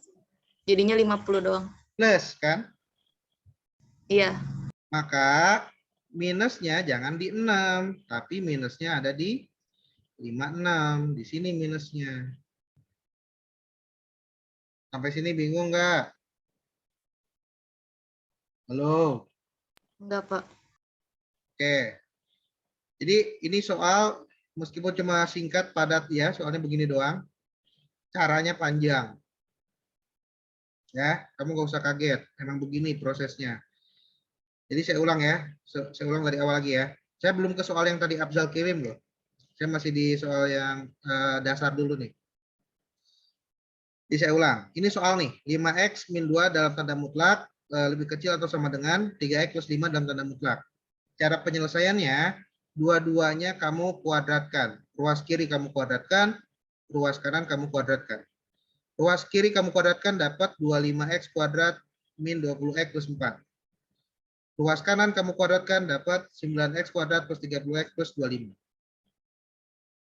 S3: Jadinya 50 doang.
S2: Plus, kan?
S3: Iya.
S2: Maka minusnya jangan di 6, tapi minusnya ada di 56. Di sini minusnya. Sampai sini bingung nggak? Halo?
S3: Enggak, Pak.
S2: Oke. Jadi ini soal meskipun cuma singkat padat ya, soalnya begini doang. Caranya panjang. Ya, kamu nggak usah kaget. Emang begini prosesnya. Jadi saya ulang ya. Saya ulang dari awal lagi ya. Saya belum ke soal yang tadi Abzal kirim loh. Saya masih di soal yang dasar dulu nih. Jadi saya ulang. Ini soal nih. 5x min 2 dalam tanda mutlak lebih kecil atau sama dengan 3x plus 5 dalam tanda mutlak. Cara penyelesaiannya, dua-duanya kamu kuadratkan. Ruas kiri kamu kuadratkan, ruas kanan kamu kuadratkan. Ruas kiri kamu kuadratkan dapat 25x kuadrat min 20x plus 4. Ruas kanan kamu kuadratkan dapat 9x kuadrat plus 30x plus 25.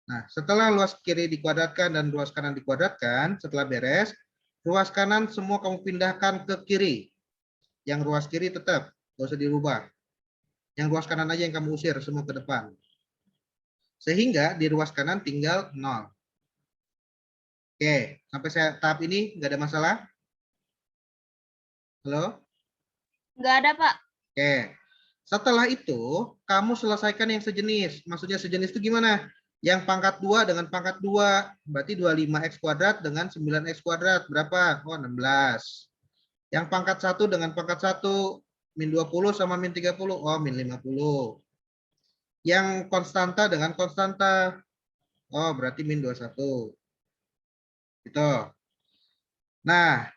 S2: Nah, setelah ruas kiri dikuadratkan dan ruas kanan dikuadratkan, setelah beres, ruas kanan semua kamu pindahkan ke kiri. Yang ruas kiri tetap, nggak usah dirubah. Yang ruas kanan aja yang kamu usir semua ke depan. Sehingga di ruas kanan tinggal 0. Oke, sampai tahap ini nggak ada masalah? Halo?
S8: Nggak ada, Pak.
S2: Oke. Setelah itu, kamu selesaikan yang sejenis. Maksudnya sejenis itu gimana? Yang pangkat 2 dengan pangkat 2. Berarti 25x kuadrat dengan 9x kuadrat. Berapa? Oh, 16. Yang pangkat 1 dengan pangkat 1. Min 20 sama min 30. Oh, min 50. Yang konstanta dengan konstanta. Oh, berarti min 21. Gitu. Nah,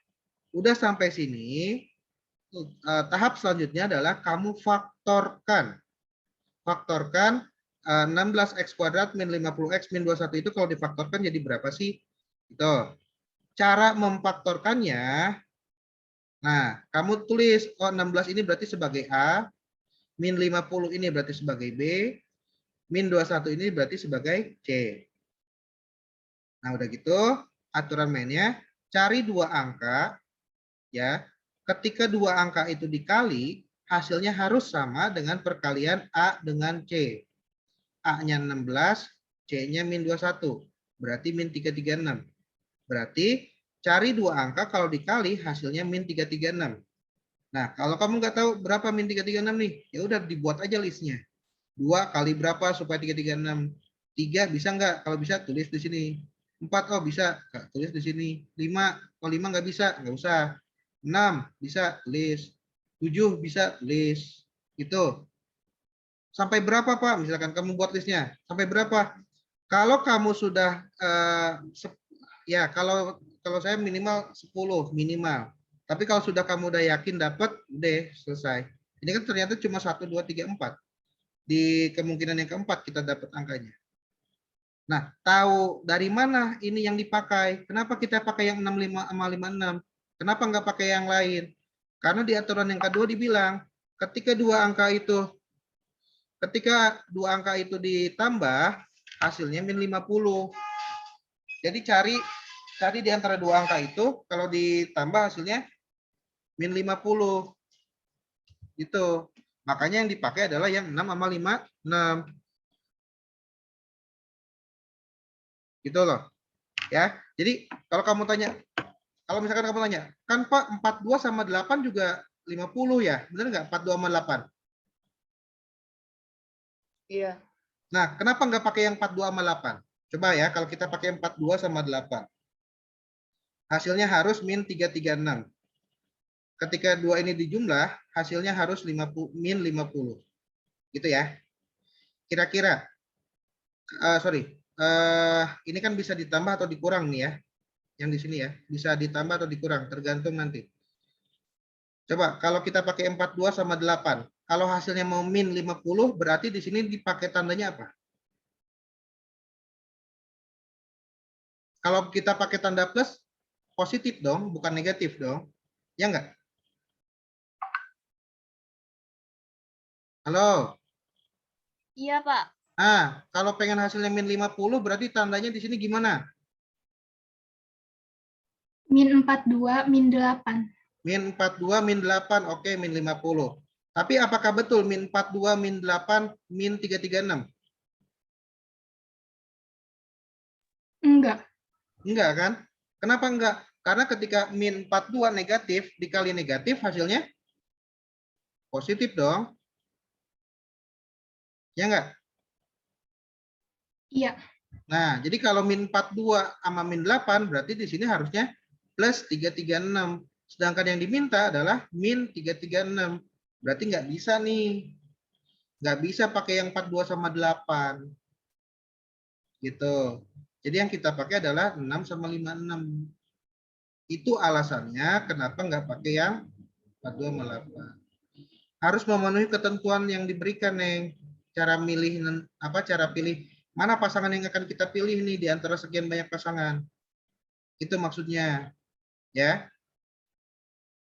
S2: udah sampai sini. Tahap selanjutnya adalah kamu faktorkan. Faktorkan 16x kuadrat min 50x min 21 itu kalau difaktorkan jadi berapa sih? Itu. Cara memfaktorkannya, nah kamu tulis, oh 16 ini berarti sebagai A, min 50 ini berarti sebagai B, min 21 ini berarti sebagai C. Nah udah gitu, aturan mainnya, cari dua angka, ya. Ketika dua angka itu dikali, hasilnya harus sama dengan perkalian A dengan C. A-nya 16, C-nya min 21. Berarti min 336. Berarti cari dua angka kalau dikali hasilnya min 336. Nah, kalau kamu nggak tahu berapa min 336 nih, ya udah dibuat aja listnya. 2 kali berapa supaya 336? 3 bisa nggak? Kalau bisa tulis di sini. 4 oh bisa, tulis di sini. 5, kalau 5 nggak bisa, nggak usah. 6 bisa tulis. 7 bisa tulis. Gitu. sampai berapa Pak? Misalkan kamu buat listnya. Sampai berapa? Kalau kamu sudah ya kalau saya minimal 10 minimal. Tapi kalau sudah kamu udah yakin dapat, udah selesai. Ini kan ternyata cuma 1 2 3 4. Di kemungkinan yang keempat kita dapat angkanya. Nah, tahu dari mana ini yang dipakai? Kenapa kita pakai yang 65 sama 56? Kenapa nggak pakai yang lain? Karena di aturan yang kedua dibilang, ketika dua angka itu ditambah, hasilnya min 50. Jadi cari di antara dua angka itu, kalau ditambah hasilnya min 50. Gitu. Makanya yang dipakai adalah yang 6 sama 56. Gitu loh. Ya. Jadi kalau misalkan kamu tanya, kan Pak 42 sama 8 juga 50 ya? Benar nggak? 42 sama 8.
S3: Iya.
S2: Nah, kenapa nggak pakai yang 42 sama 8? Coba ya, kalau kita pakai 42 sama 8. Hasilnya harus min 336. Ketika dua ini dijumlah, hasilnya harus min 50. Gitu ya. Kira-kira, ini kan bisa ditambah atau dikurang nih ya. Yang di sini ya, bisa ditambah atau dikurang, tergantung nanti. Coba kalau kita pakai 42 sama 8, kalau hasilnya mau min 50, berarti di sini dipakai tandanya apa? Kalau kita pakai tanda plus, positif dong, bukan negatif dong. Ya enggak? Halo?
S8: Iya, Pak.
S2: Kalau pengen hasilnya min 50, berarti tandanya di sini gimana?
S4: Min 42, min 8.
S2: Min 42, min 8, oke, min 50. Tapi apakah betul min 42, min 8, min 336?
S4: Enggak.
S2: Enggak kan? Kenapa enggak? Karena ketika min 42 negatif dikali negatif hasilnya positif dong. Ya enggak?
S4: Iya.
S2: Nah, jadi kalau min 42 sama min 8 berarti di sini harusnya plus 336. Sedangkan yang diminta adalah min 336. Berarti nggak bisa nih. Nggak bisa pakai yang 42 sama 8. Gitu. Jadi yang kita pakai adalah 6 sama 56. Itu alasannya kenapa nggak pakai yang 42 sama 8. Harus memenuhi ketentuan yang diberikan, Neng. Cara pilih mana pasangan yang akan kita pilih nih di antara sekian banyak pasangan. Itu maksudnya. Ya.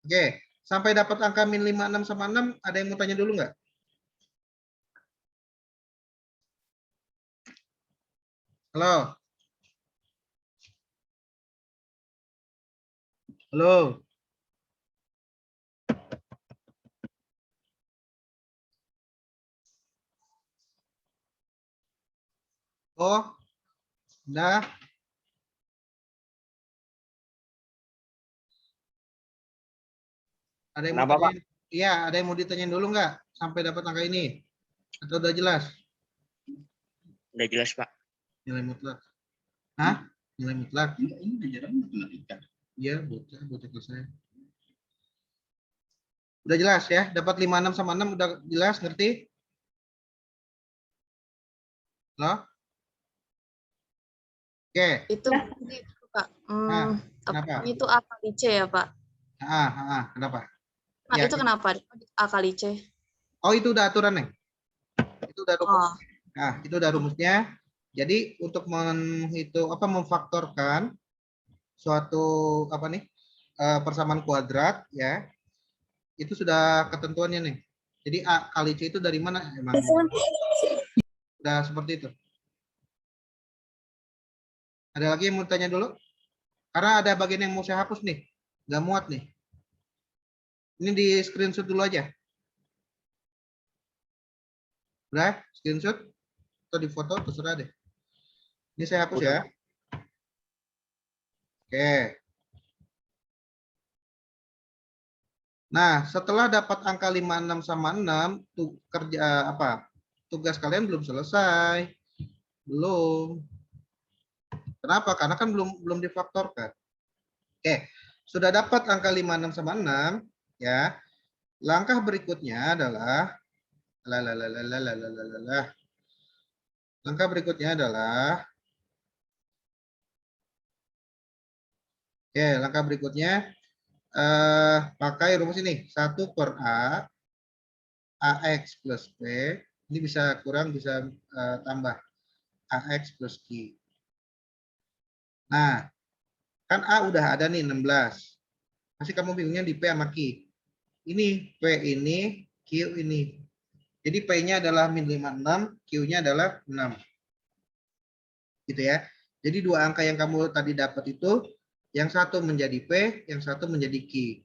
S2: Oke, sampai dapat angka min 56 sama 6, ada yang mau tanya dulu nggak? Halo? Halo? Oh, udah. Ada yang mau
S6: Kenapa, Pak?
S2: tanya? Iya, ada yang mau ditanya dulu nggak sampai dapat angka ini? Atau udah jelas?
S9: Udah jelas, Pak.
S2: Nilai mutlak. Hah? Nilai mutlak? Ini pelajaran matematika. Iya, bocah selesai. Udah jelas ya? Dapat 56 sama 6 udah jelas, ngerti? Halo? Oke.
S3: Itu Pak.
S2: Nah, kenapa?
S3: Itu A kali C ya, Pak?
S2: Kenapa?
S3: Nah,
S2: Ya,
S3: itu kenapa? A kali C.
S2: Oh, itu udah aturan, Neng. Itu udah rumus.
S3: Oh.
S2: Nah, itu udah rumusnya. Jadi untuk memfaktorkan suatu persamaan kuadrat ya. Itu sudah ketentuannya nih. Jadi A kali C itu dari mana emang? Udah seperti itu. Ada lagi yang mau tanya dulu? Karena ada bagian yang mau saya hapus nih. Nggak muat nih. Ini di screenshot dulu aja. Udah, screenshot atau di foto terserah deh. Ini saya hapus ya. Oke. Nah, setelah dapat angka 56 sama 6, tugas kalian belum selesai. Belum. Kenapa? Karena kan belum difaktorkan. Oke, sudah dapat angka 56 sama 6, ya. Langkah berikutnya adalah Lalalalalalalalalala. Langkah berikutnya adalah, oke, langkah berikutnya pakai rumus ini, 1 per A, AX plus P, ini bisa kurang, bisa tambah, AX plus Q. Nah, kan A udah ada nih 16. Pasti kamu bingungnya di P sama Q. Ini P ini, Q ini. Jadi P-nya adalah min 56, Q-nya adalah 6. Gitu ya. Jadi dua angka yang kamu tadi dapat itu, yang satu menjadi P, yang satu menjadi Q.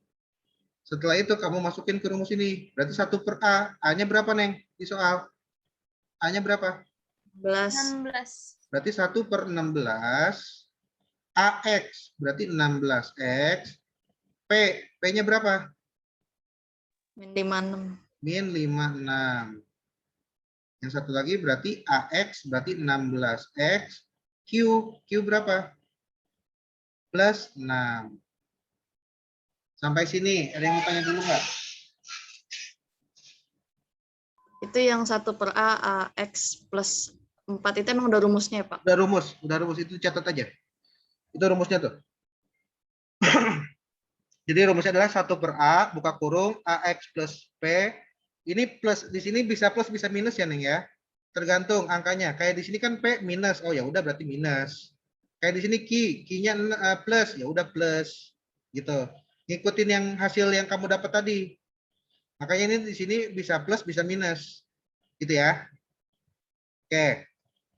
S2: Setelah itu kamu masukin ke rumus ini. Berarti 1 per A. A-nya berapa, Neng? Di soal. A-nya berapa?
S3: 16.
S8: 16.
S2: Berarti 1 per 16. AX. Berarti 16X. P. P-nya berapa?
S3: Min 56.
S2: Min 56. Yang satu lagi berarti AX. Berarti 16X. Q. Q berapa? Plus 6. Sampai sini. Ada yang mau tanya dulu nggak?
S3: Itu yang 1 per A, AX plus 4 itu emang udah rumusnya ya, Pak?
S2: Udah rumus itu catat aja. Itu rumusnya tuh. Jadi rumusnya adalah 1 per A buka kurung AX plus P. Ini plus di sini bisa plus bisa minus ya, Neng ya. Tergantung angkanya. Kayak di sini kan P minus. Oh ya udah berarti minus. Kayak di sini Q-nya plus, ya udah plus. Gitu. Ngikutin yang hasil yang kamu dapat tadi. Makanya ini di sini bisa plus bisa minus. Gitu ya. Oke.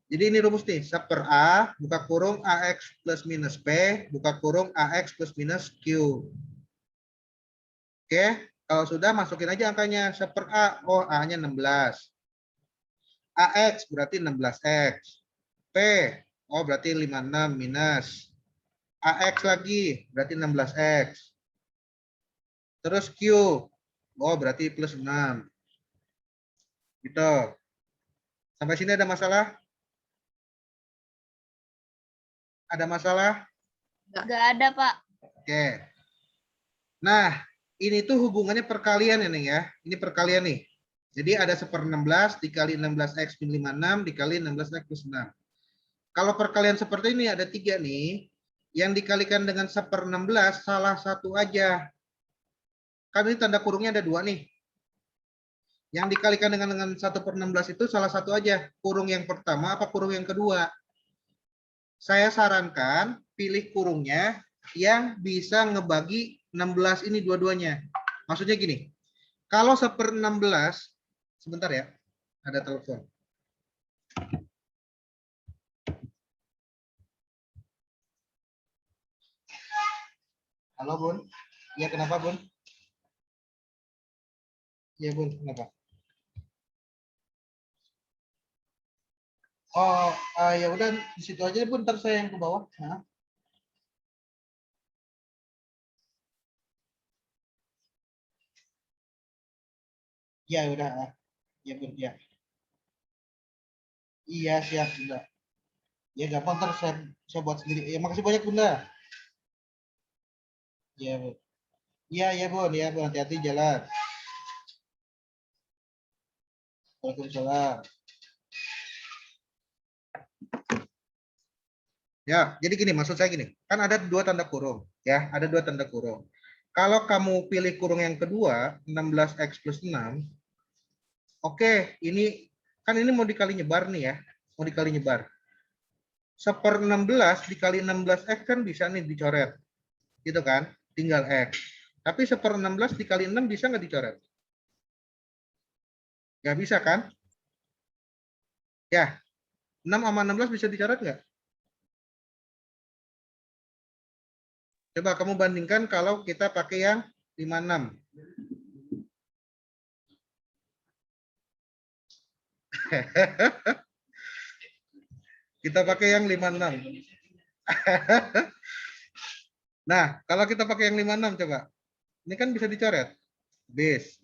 S2: Jadi ini rumus nih, 1 per A, buka kurung AX plus minus P, buka kurung AX plus minus Q. Oke, kalau sudah masukin aja angkanya, 1 per A, oh A-nya 16. AX berarti 16X. P, oh berarti 56 minus. AX lagi, berarti 16X. Terus Q, oh berarti plus 6. Gitu. Sampai sini ada masalah? Ada masalah?
S8: Nggak ada, Pak.
S2: Oke. Nah, ini tuh hubungannya perkalian ya, Neng ya. Ini perkalian nih. Jadi ada 1/16 dikali 16X min 56 dikali 16X plus 6. Kalau perkalian seperti ini ada 3 nih. Yang dikalikan dengan 1/16 salah satu aja. Kan ini tanda kurungnya ada 2 nih. Yang dikalikan dengan 1/16 itu salah satu aja. Kurung yang pertama apa kurung yang kedua? Saya sarankan pilih kurungnya yang bisa ngebagi 16 ini dua-duanya. Maksudnya gini, kalau 1/16, sebentar ya, ada telepon. Halo Bun, iya kenapa Bun? Iya Bun, kenapa? Oh, ya udah di situ aja Bun, ntar saya yang ke bawah. Nah. Ya udah, ya Bun, ya. Iya siap sudah. Ya gampang ntar saya buat sendiri. Ya makasih banyak Bunda. Iya Bun. Iya ya Bun, ya Bun, hati-hati jalan. Waalaikumsalam. Ya, jadi gini maksud saya gini, kan ada 2 tanda kurung, ya, ada 2 tanda kurung. Kalau kamu pilih kurung yang kedua, 16X plus 6, oke, ini kan ini mau dikali nyebar nih ya, mau dikali nyebar. 1/16 dikali 16X kan bisa nih dicoret, gitu kan, tinggal X. Tapi 1/16 dikali 6 bisa nggak dicoret? Nggak bisa kan? Ya, 6 sama 16 bisa dicoret nggak? Coba kamu bandingkan kalau kita pakai yang 56. Kita pakai yang 56. Nah, kalau kita pakai yang 56 coba. Ini kan bisa dicoret. Base.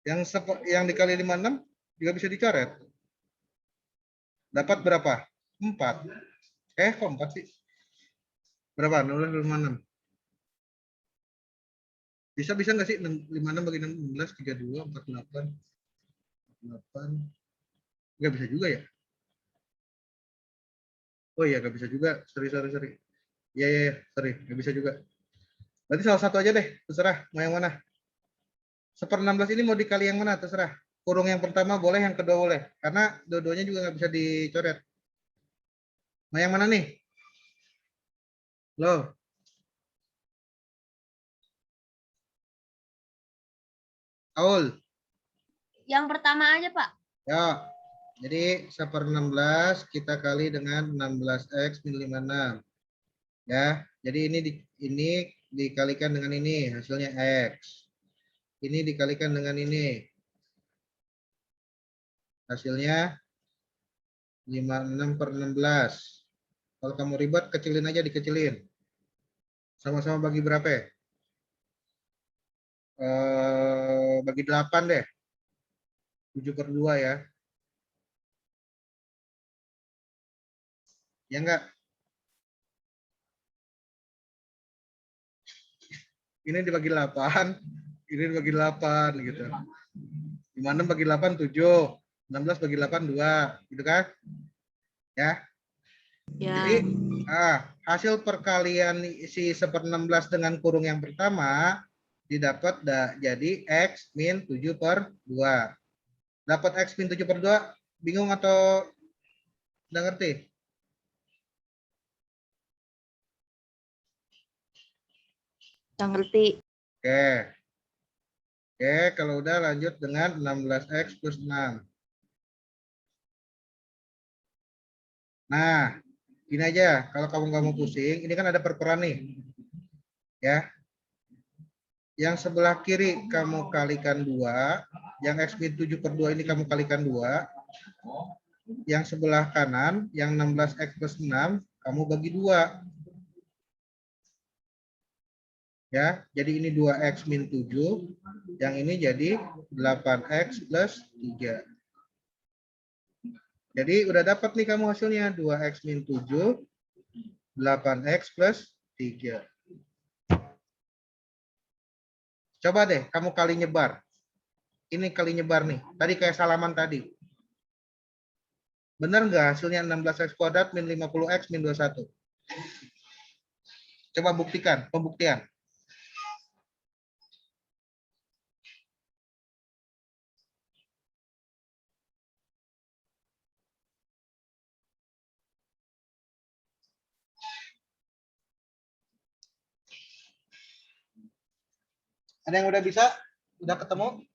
S2: Yang dikali 56 juga bisa dicoret. Dapat berapa? 4. Kok 4 sih? Berapa? 0,56. Bisa nggak sih 56 bagi 16, 32, 48. 8. Nggak bisa juga ya? Oh iya, nggak bisa juga. Sorry. Iya, sorry. Nggak bisa juga. Berarti salah satu aja deh, terserah. Mau yang mana? 1/16 ini mau dikali yang mana? Terserah. Kurung yang pertama boleh, yang kedua boleh. Karena dua-duanya juga nggak bisa dicoret. Mau yang mana nih? Loh. Aul.
S8: Yang pertama aja, Pak.
S2: Ya. Jadi 1/16 kita kali dengan 16x min 56. Ya. Jadi ini dikalikan dengan ini, hasilnya x. Ini dikalikan dengan ini. Hasilnya 56/16. Kalau kamu ribet, kecilin aja, dikecilin. Sama-sama bagi berapa ya? Bagi 8 deh. 7/2 ya. Ya enggak? Ini dibagi 8, ini dibagi 8 gitu. 56 bagi 8 7, 16 bagi 8 2, gitu kan? Ya.
S3: Ya.
S2: Jadi hasil perkalian si 1/16 dengan kurung yang pertama didapat jadi x min 7/2. Dapat x min 7/2, bingung atau udah ngerti?
S3: Udah ngerti.
S2: Oke, kalau udah lanjut dengan 16x plus 6. Nah, ini aja. Kalau kamu nggak mau pusing, ini kan ada perperan nih. Ya. Yang sebelah kiri kamu kalikan 2. Yang x min 7/2 ini kamu kalikan 2. Yang sebelah kanan, yang 16x plus 6, kamu bagi 2. Ya, jadi ini 2x min 7. Yang ini jadi 8x plus 3. Jadi udah dapat nih kamu hasilnya 2x min 7, 8x plus 3. Coba deh kamu kali nyebar. Ini kali nyebar nih. Tadi kayak salaman tadi. Benar nggak hasilnya 16x kuadrat min 50x min 21? Coba buktikan, pembuktian. Ada yang udah bisa? Udah ketemu?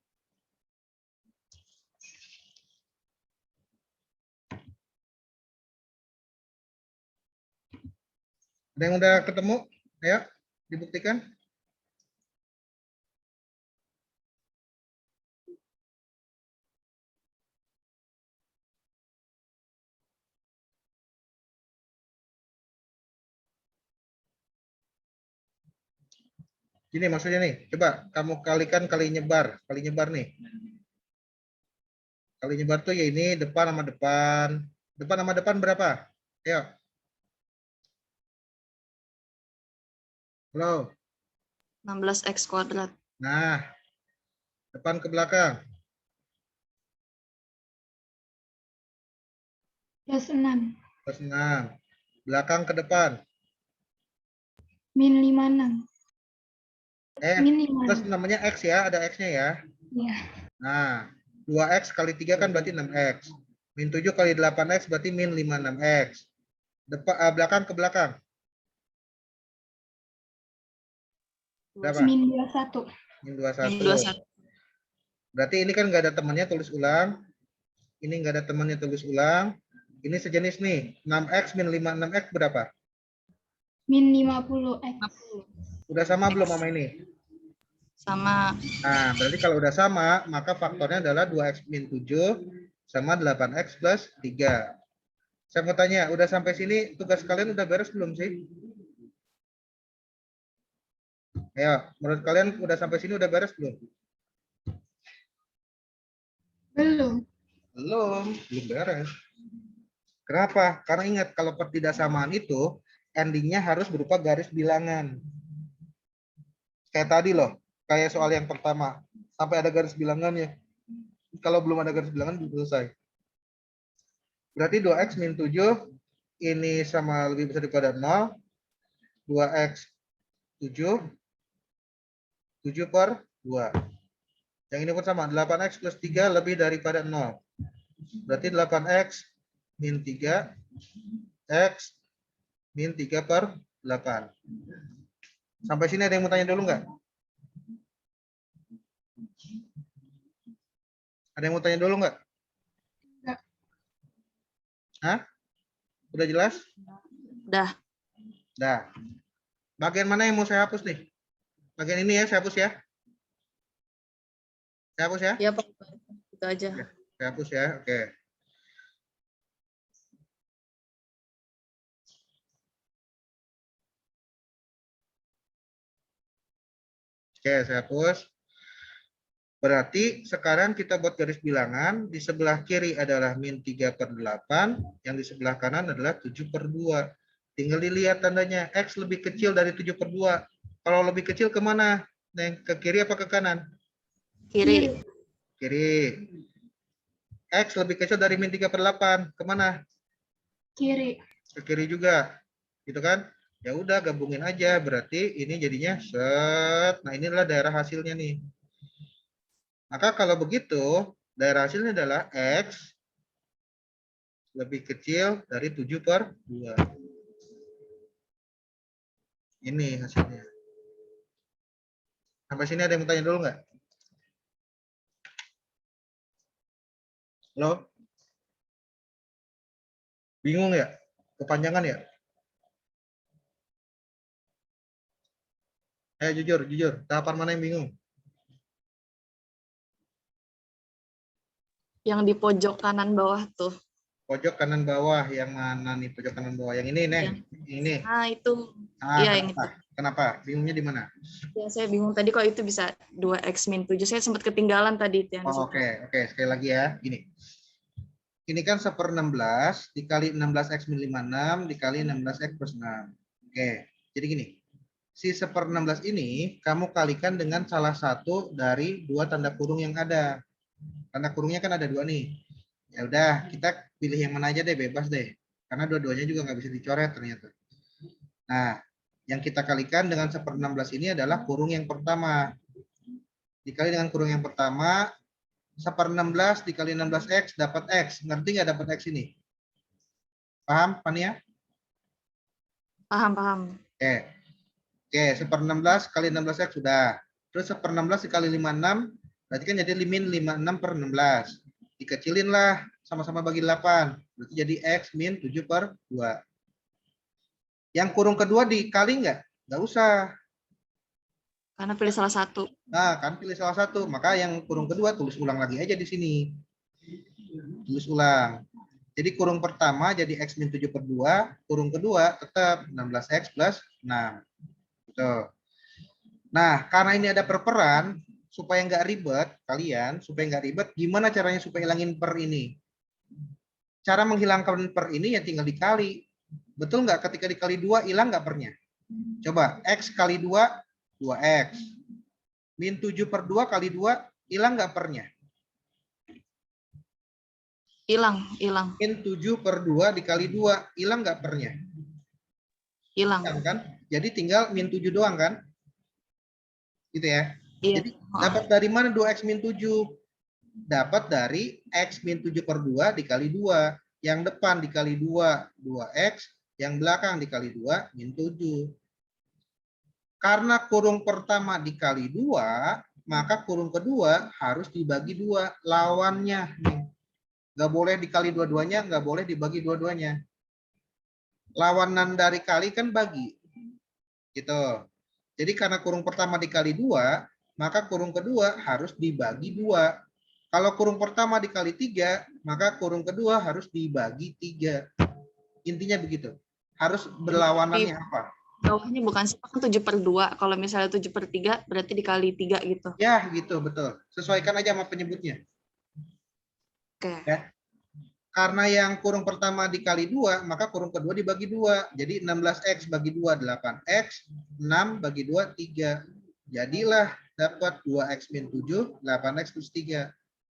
S2: Ada yang udah ketemu? Ayo, dibuktikan. Gini maksudnya nih, coba kamu kalikan kali nyebar nih. Kali nyebar tuh ya ini depan sama depan. Depan sama depan berapa? Ayo. Halo.
S3: 16x kuadrat.
S2: Nah, depan ke belakang.
S4: Plus 6.
S2: Plus 6. Belakang ke depan.
S4: Min 56. Min 5.
S2: Plus namanya X ya, ada X-nya ya.
S4: Iya.
S2: Nah, 2X kali 3 kan berarti 6X. Min 7 kali 8X berarti min 56X. Belakang ke belakang. Berapa?
S4: Min 21.
S2: Min 21.
S3: Min 21.
S2: Berarti ini kan nggak ada temannya, tulis ulang. Ini nggak ada temannya, tulis ulang. Ini sejenis nih. 6X min 56X berapa?
S4: Min 50X.
S2: Udah sama belum sama ini?
S3: Sama.
S2: Nah, berarti kalau udah sama, maka faktornya adalah 2X min 7 sama 8X plus 3. Saya mau tanya, udah sampai sini tugas kalian udah beres belum sih? Ayo, menurut kalian udah sampai sini udah beres belum?
S4: Belum.
S2: Belum beres. Kenapa? Karena ingat, kalau pertidaksamaan itu endingnya harus berupa garis bilangan. Kayak tadi loh, kayak soal yang pertama. Sampai ada garis bilangannya. Kalau belum ada garis bilangan belum selesai. Berarti 2x min 7 ini sama lebih besar daripada 0. 2x 7. 7 per 2. Yang ini pun sama. 8x plus 3 lebih daripada 0. Berarti 8x min 3. X min 3 per 8. Sampai sini ada yang mau tanya dulu nggak? Ada yang mau tanya dulu nggak?
S4: Nggak.
S2: Hah? Udah jelas?
S3: Udah.
S2: Dah. Bagian mana yang mau saya hapus nih? Bagian ini ya, saya hapus ya. Saya hapus ya?
S3: Ya Pak, itu aja.
S2: Saya hapus ya, oke. Oke, saya hapus. Berarti sekarang kita buat garis bilangan. Di sebelah kiri adalah min 3 per 8. Yang di sebelah kanan adalah 7 per 2. Tinggal dilihat tandanya. X lebih kecil dari 7 per 2. Kalau lebih kecil kemana? Neng, ke kiri apa ke kanan?
S3: Kiri.
S2: Kiri. X lebih kecil dari min 3 per 8. Kemana?
S4: Kiri.
S2: Ke kiri juga. Gitu kan? Ya udah gabungin aja. Berarti ini jadinya set. Nah inilah daerah hasilnya nih. Maka kalau begitu, daerah hasilnya adalah X lebih kecil dari 7 per 2. Ini hasilnya. Sampai sini ada yang mau tanya dulu nggak? Halo? Bingung ya? Kepanjangan ya? Jujur. Tahapan mana yang bingung?
S3: Yang di pojok kanan bawah tuh.
S2: Pojok kanan bawah. Yang mana nih pojok kanan bawah? Yang ini, Neng. Ini.
S3: Nah, itu.
S2: Ah,
S3: Iya, yang
S2: kenapa? Kenapa? Bingungnya di mana?
S3: Ya, saya bingung tadi kok itu bisa 2x min 7. Saya sempat ketinggalan tadi itu yang di situ.
S2: Oke. Sekali lagi ya. Gini. Ini kan 1/16 dikali 16x min 56 dikali 16x plus 6. Oke. Jadi gini. Si 1/16 ini kamu kalikan dengan salah satu dari dua tanda kurung yang ada. Tanda kurungnya kan ada dua nih. Ya udah, kita pilih yang mana aja deh, bebas deh. Karena dua-duanya juga nggak bisa dicoret ternyata. Nah, yang kita kalikan dengan 1/16 ini adalah kurung yang pertama. Dikali dengan kurung yang pertama, 1/16 dikali 16x dapat x. Ngerti nggak dapat x ini? Paham, Pania?
S3: Paham.
S2: Oke, 1/16 kali 16x sudah. Terus 1/16 dikali 56, berarti kan jadi min 56 per 16. Dikecilin lah, sama-sama bagi 8. Berarti jadi x min 7 per 2. Yang kurung kedua dikali nggak? Nggak usah.
S3: Karena pilih salah satu.
S2: Nah, kan pilih salah satu. Maka yang kurung kedua tulis ulang lagi aja di sini. Tulis ulang. Jadi kurung pertama jadi x min 7 per 2. Kurung kedua tetap 16x plus 6. Gitu. Nah, karena ini ada perperan, supaya nggak ribet, gimana caranya supaya hilangin per ini? Cara menghilangkan per ini ya tinggal dikali. Betul nggak? Ketika dikali 2, hilang nggak pernya? Coba, x kali 2, 2x. Min 7 per 2 kali 2, hilang nggak pernya?
S3: Hilang.
S2: Min 7 per 2 dikali 2, hilang nggak pernya?
S3: Hilang.
S2: Kan? Jadi tinggal min 7 doang kan? Gitu ya.
S3: Iya.
S2: Jadi dapat dari mana 2x min 7? Dapat dari x min 7 per 2 dikali 2. Yang depan dikali 2, 2x. Yang belakang dikali 2, min 7. Karena kurung pertama dikali 2, maka kurung kedua harus dibagi 2. Lawannya. Nggak boleh dikali dua-duanya, nggak boleh dibagi dua-duanya. Lawanan dari kali kan bagi. Gitu. Jadi karena kurung pertama dikali 2, maka kurung kedua harus dibagi 2. Kalau kurung pertama dikali 3, maka kurung kedua harus dibagi 3. Intinya begitu. Harus berlawanannya apa?
S3: Bawahnya bukan 7 per 2. Kalau misalnya 7 per 3, berarti dikali 3 gitu.
S2: Ya, gitu. Betul. Sesuaikan aja sama penyebutnya.
S3: Oke.
S2: Ya. Karena yang kurung pertama dikali 2, maka kurung kedua dibagi 2. Jadi 16x bagi 2, 8x. 6 bagi 2, 3. Jadilah dapat 2x min 7, 8x plus 3.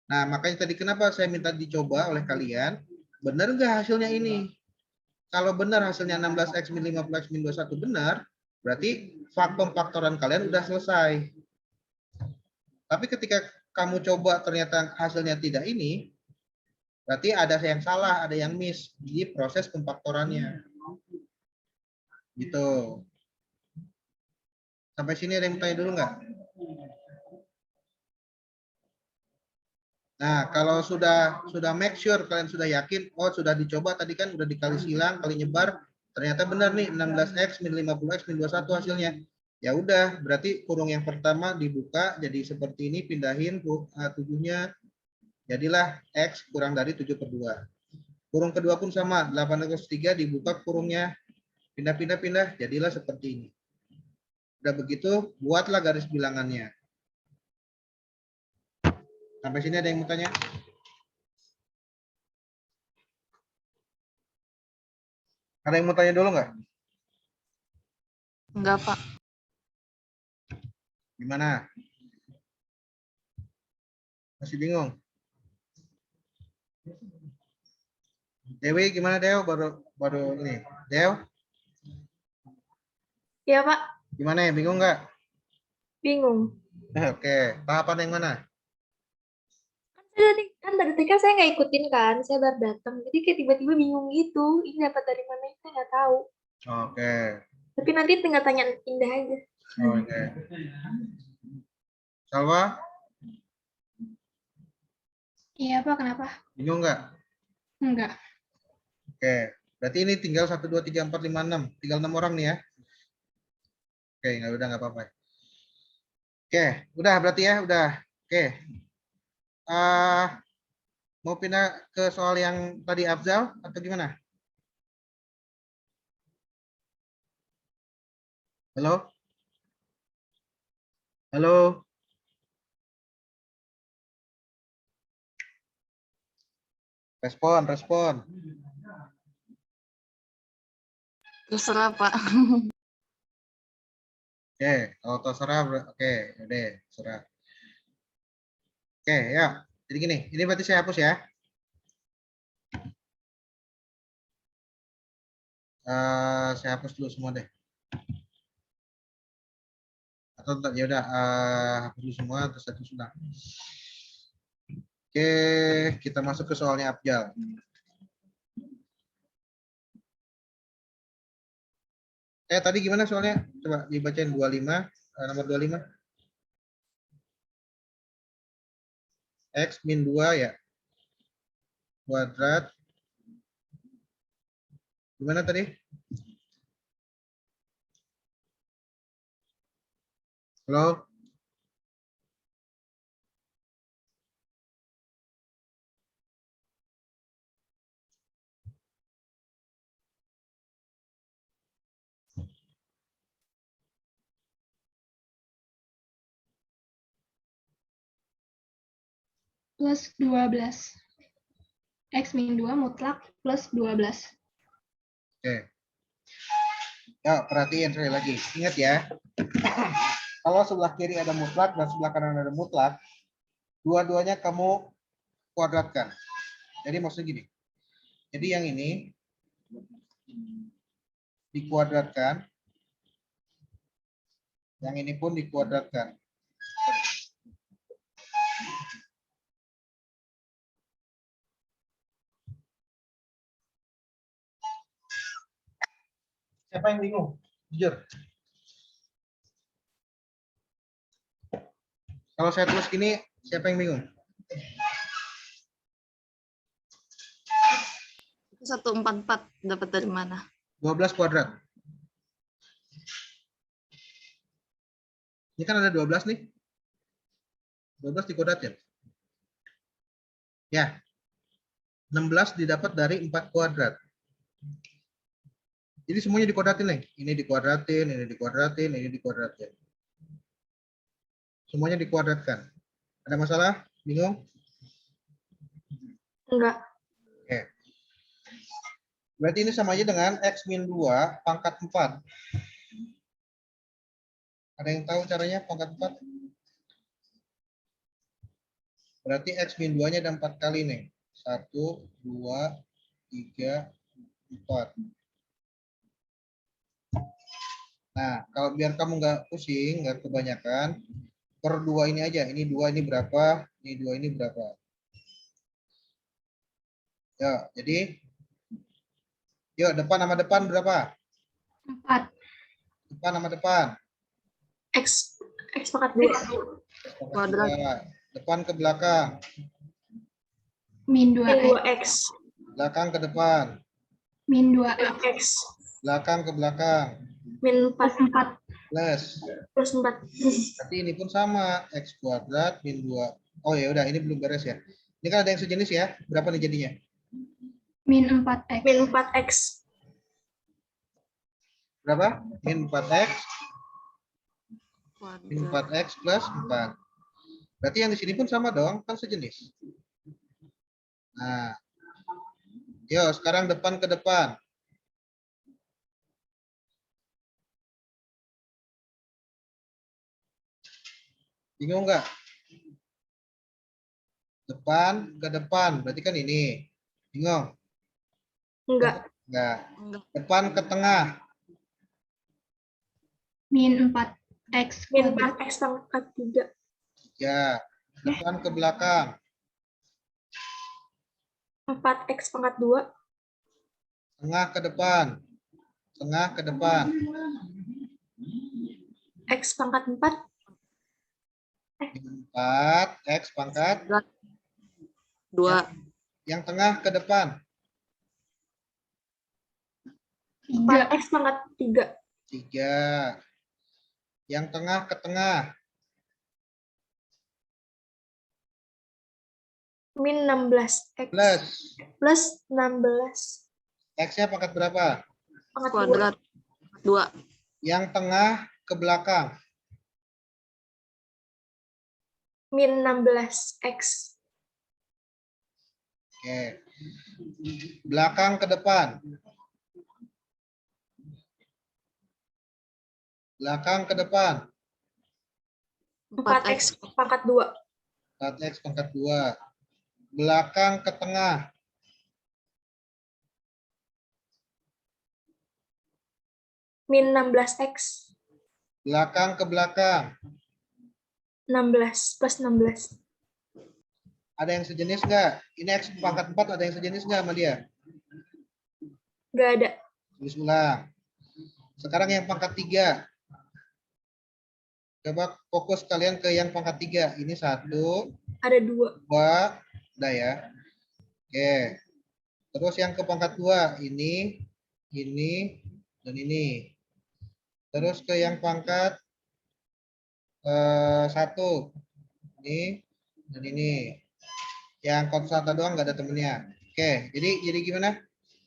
S2: Nah, makanya tadi kenapa saya minta dicoba oleh kalian, benar nggak hasilnya ini? Kalau benar hasilnya 16x min 50x min 21 benar, berarti pemfaktoran kalian udah selesai. Tapi ketika kamu coba ternyata hasilnya tidak ini, berarti ada yang salah, ada yang miss di proses pemfaktorannya. Gitu. Sampai sini ada yang tanya dulu nggak? Nah, kalau sudah make sure kalian sudah yakin, oh sudah dicoba tadi kan udah dikali silang, kali nyebar, ternyata benar nih 16x min 50x min 21 hasilnya. Ya udah, berarti kurung yang pertama dibuka jadi seperti ini, pindahin 7-nya, jadilah x kurang dari 7/2. Kurung kedua pun sama, 8x3 dibuka kurungnya, pindah-pindah, jadilah seperti ini. Udah begitu, buatlah garis bilangannya. Sampai sini ada yang mau tanya? Ada yang mau tanya dulu nggak?
S3: Enggak, Pak.
S2: Gimana? Masih bingung? Dewi gimana Dew? Baru ini. Dew,
S8: Ya, Pak.
S2: gimana ya? Bingung nggak?
S8: Bingung.
S2: Oke, tahapan yang mana?
S8: Tadi kan saya nggak ikutin kan, saya baru datang. Jadi kayak tiba-tiba bingung gitu. Ini dapat dari mana, saya nggak tahu.
S2: Oke.
S8: Tapi nanti tinggal tanya Indah aja.
S2: Oke. Salwa,
S4: Iya, Pak, kenapa?
S2: bingung nggak?
S4: Enggak.
S2: Oke, berarti ini tinggal 1, 2, 3, 4, 5, 6. Tinggal 6 orang nih ya. Oke, nggak apa-apa. Oke, udah berarti ya, udah. Oke. Mau pindah ke soal yang tadi Afzal atau gimana? Halo? Halo? Respon.
S3: Terserah, Pak.
S2: Oke, kalau terserah, oke, udah, terserah. Oke, ya. Jadi gini, ini berarti saya hapus ya. Saya hapus dulu semua deh. Atau ya udah, hapus dulu semua, terus satu sudah. Oke, kita masuk ke soalnya Abjal. Tadi gimana soalnya? Coba dibacain 25, nomor 25. X min 2 ya. Kuadrat. Gimana tadi? Halo?
S4: Plus 12. X min 2 mutlak plus 12.
S2: Oke. Ya, perhatiin sekali lagi. Ingat ya. Kalau sebelah kiri ada mutlak dan sebelah kanan ada mutlak, dua-duanya kamu kuadratkan. Jadi maksudnya gini. Jadi yang ini dikuadratkan. Yang ini pun dikuadratkan. Siapa yang bingung? Jujur. Kalau saya tulis gini, siapa yang bingung?
S3: 144 dapat dari mana?
S2: 12 kuadrat. Ini kan ada 12 nih. 12 dikuadratin. Ya. 16 didapat dari 4 kuadrat. Jadi semuanya dikuadratin nih. Ini dikuadratin, ini dikuadratin, ini dikuadratin. Semuanya dikuadratkan. Ada masalah? Bingung?
S8: Enggak.
S2: Oke. Berarti ini sama aja dengan X min 2 pangkat 4. Ada yang tahu caranya pangkat 4? Berarti X min 2-nya ada 4 kali nih. 1, 2, 3, 4. Nah, kalau biar kamu nggak pusing, nggak kebanyakan, per 2 ini aja. Ini 2 ini berapa, ini 2 ini berapa. Ya, jadi yuk depan sama depan berapa?
S4: 4.
S2: Depan sama depan.
S8: X pangkat 2.
S3: Kuadrat.
S2: Depan ke belakang.
S4: Min
S8: Min
S4: 2x.
S8: 2X.
S2: Belakang ke depan.
S4: Min 2x.
S8: X.
S2: Belakang ke belakang.
S8: Min 4
S4: Plus 4.
S2: Plus.
S8: plus 4.
S2: Berarti ini pun sama. X kuadrat min 2. Oh ya udah, ini belum beres ya. Ini kan ada yang sejenis ya. Berapa nih jadinya?
S4: Min 4x.
S8: Min 4X.
S2: Berapa? Min 4x. Min
S3: Kuadrat.
S2: 4x plus 4. Berarti yang di sini pun sama dong, kan sejenis. Nah, yuk sekarang depan ke depan. Bingung nggak? Depan ke depan, berarti kan ini. Bingung?
S8: Enggak.
S2: Enggak.
S3: Enggak.
S2: Depan ke tengah.
S4: Min 4x
S8: Min
S4: kuadrat.
S8: 4X pangkat 3.
S2: Ya. Depan ke belakang.
S8: 4X pangkat 2.
S2: Tengah ke depan. Tengah ke depan.
S8: X pangkat 4.
S2: 4, X pangkat.
S3: 2.
S2: Yang tengah ke depan.
S4: 3.
S8: 4X pangkat 3.
S2: 3. Yang tengah ke tengah.
S8: Min 16X.
S2: Plus.
S8: Plus 16.
S2: X-nya pangkat berapa?
S8: Pangkat 2.
S3: Kuadrat. 2.
S2: Yang tengah ke belakang.
S8: Min 16X.
S2: Oke. Belakang ke depan. Belakang ke depan.
S8: 4X pangkat 2.
S2: 4X pangkat 2. Belakang ke tengah.
S8: Min 16X.
S2: Belakang ke belakang.
S8: 16 plus 16.
S2: Ada yang sejenis nggak? Ini X pangkat 4 ada yang sejenis nggak sama dia?
S8: Nggak ada.
S2: Tulis ulang. Sekarang yang pangkat 3. Coba fokus kalian ke yang pangkat 3. Ini 1,
S8: Ada 2.
S2: 2, udah ya. Oke. Terus yang ke pangkat 2, ini, dan ini. Terus ke yang pangkat 1, ini, dan ini. Yang konstanta doang nggak ada temennya. Oke, jadi gimana?